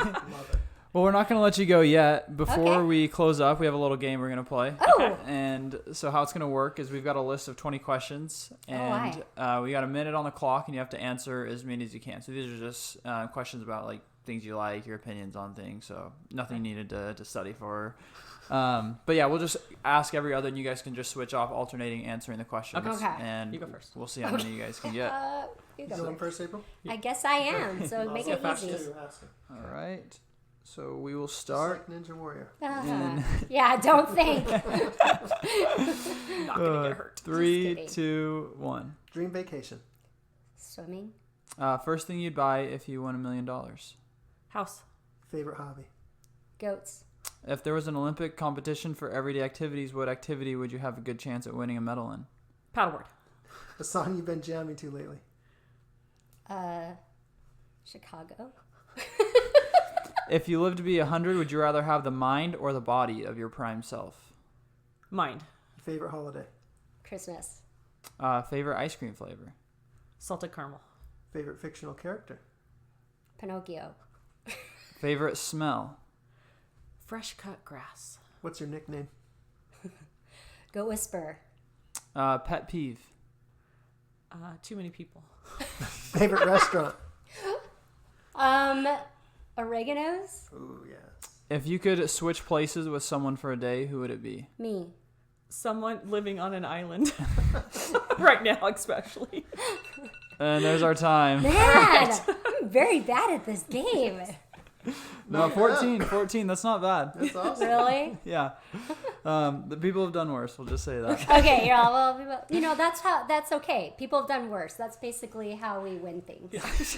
Love it. Well, we're not going to let you go yet. Before Okay. we close up, we have a little game we're going to play. Oh. And so how it's going to work is we've got a list of 20 questions. And we got a minute on the clock, and you have to answer as many as you can. So these are just questions about, like, things you like, your opinions on things. So nothing you needed to study for. But yeah, we'll just ask every other, and you guys can just switch off, alternating answering the questions. Okay. And You go first. we'll see how many you guys can get. You You go going first. first, April? I guess I am, so make it Fast easy. two, asking. All right. So we will Just start. like Ninja Warrior. Yeah, don't think. not going to get hurt. 3, kidding. 2, 1. Dream vacation. Swimming. First thing you'd buy if you won $1 million. House. Favorite hobby. Goats. If there was an Olympic competition for everyday activities, what activity would you have a good chance at winning a medal in? Paddleboard. A song you've been jamming to lately. Chicago. If you lived to be 100, would you rather have the mind or the body of your prime self? Mind. Favorite holiday. Christmas. Favorite ice cream flavor? Salted caramel. Favorite fictional character. Pinocchio. Favorite smell? Fresh cut grass. What's your nickname? Goat whisperer. Pet peeve? Too many people. Favorite restaurant. Oregano's. Ooh, yes. If you could switch places with someone for a day, who would it be? Me. Someone living on an island. Right now, especially. And there's our time. Man, I'm very bad at this game. No, 14. That's not bad. That's awesome. Really? Yeah. The people have done worse. We'll just say that. Okay, yeah, well, that's okay. People have done worse. That's basically how we win things.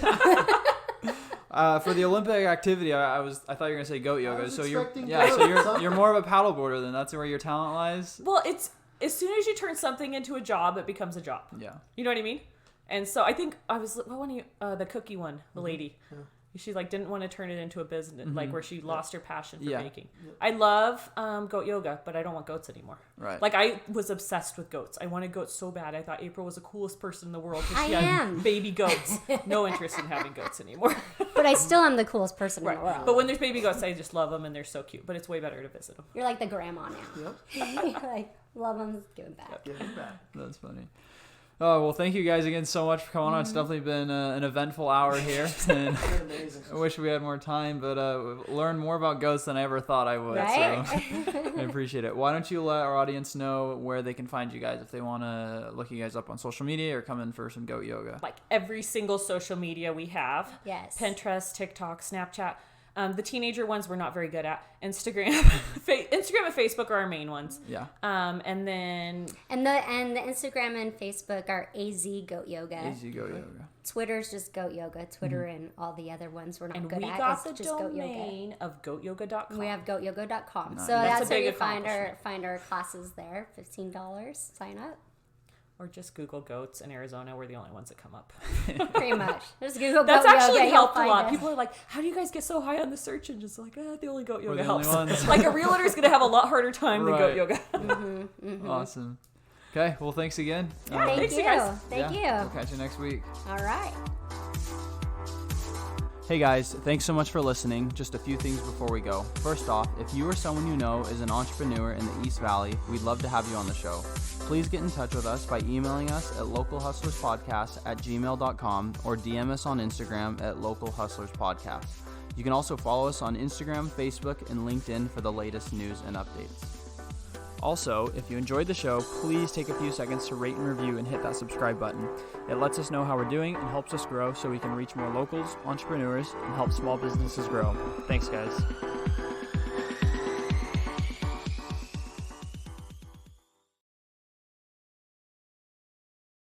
For the Olympic activity, I thought you were gonna say goat yoga. was So expecting you're goat. more of a paddleboarder then. That's where your talent lies. Well, it's as soon as you turn something into a job, it becomes a job. Yeah. You know what I mean? And so I think I was what one of you, the cookie one, the lady. Yeah. She like didn't want to turn it into a business, like where she lost her passion for Yeah. baking. I love goat yoga, but I don't want goats anymore. Right. Like I was obsessed with goats. I wanted goats so bad. I thought April was the coolest person in the world because I she had am. baby goats. No interest in having goats anymore. But I still am the coolest person in Right. the world. But when there's baby goats, I just love them and they're so cute. But it's way better to visit them. You're like the grandma now. Yep. Like, love them, give them back. Give it back. That's funny. Oh, well, thank you guys again so much for coming on. It's definitely been an eventful hour here. And It's been amazing. I wish we had more time, but we've learned more about ghosts than I ever thought I would. Right? So I appreciate it. Why don't you let our audience know where they can find you guys if they want to look you guys up on social media or come in for some goat yoga? Like every single social media we have. Yes. Pinterest, TikTok, Snapchat. The teenager ones we're not very good at. Instagram, Instagram and Facebook are our main ones. Yeah. And then And the Instagram and Facebook are AZ Goat Yoga. Easy goat yoga. Twitter's just Goat Yoga. Twitter and all the other ones we're not and good we at. got It's the just Goat Yoga. domain of goatyoga.com. We have goatyoga.com. Nice. So That's that's a where big you find accomplishment. our classes there. $15. Sign up. Or just Google goats in Arizona. We're the only ones that come up. Pretty much. Just Google That's Goat actually Yoga. helped a you'll lot. find us. People are like, how do you guys get so high on the search engines? Like, the only goat yoga the only helps. ones. Like a realtor's going to have a lot harder time than Right. goat yoga. Awesome. Okay, well, thanks again. Thank Thanks, you. you guys. Thank We'll you. catch you next week. All right. Hey guys, thanks so much for listening. Just a few things before we go. First off, if you or someone you know is an entrepreneur in the East Valley, we'd love to have you on the show. Please get in touch with us by emailing us at localhustlerspodcast@gmail.com or DM us on Instagram at localhustlerspodcast. You can also follow us on Instagram, Facebook, and LinkedIn for the latest news and updates. Also, if you enjoyed the show, please take a few seconds to rate and review and hit that subscribe button. It lets us know how we're doing and helps us grow so we can reach more locals, entrepreneurs, and help small businesses grow. Thanks, guys.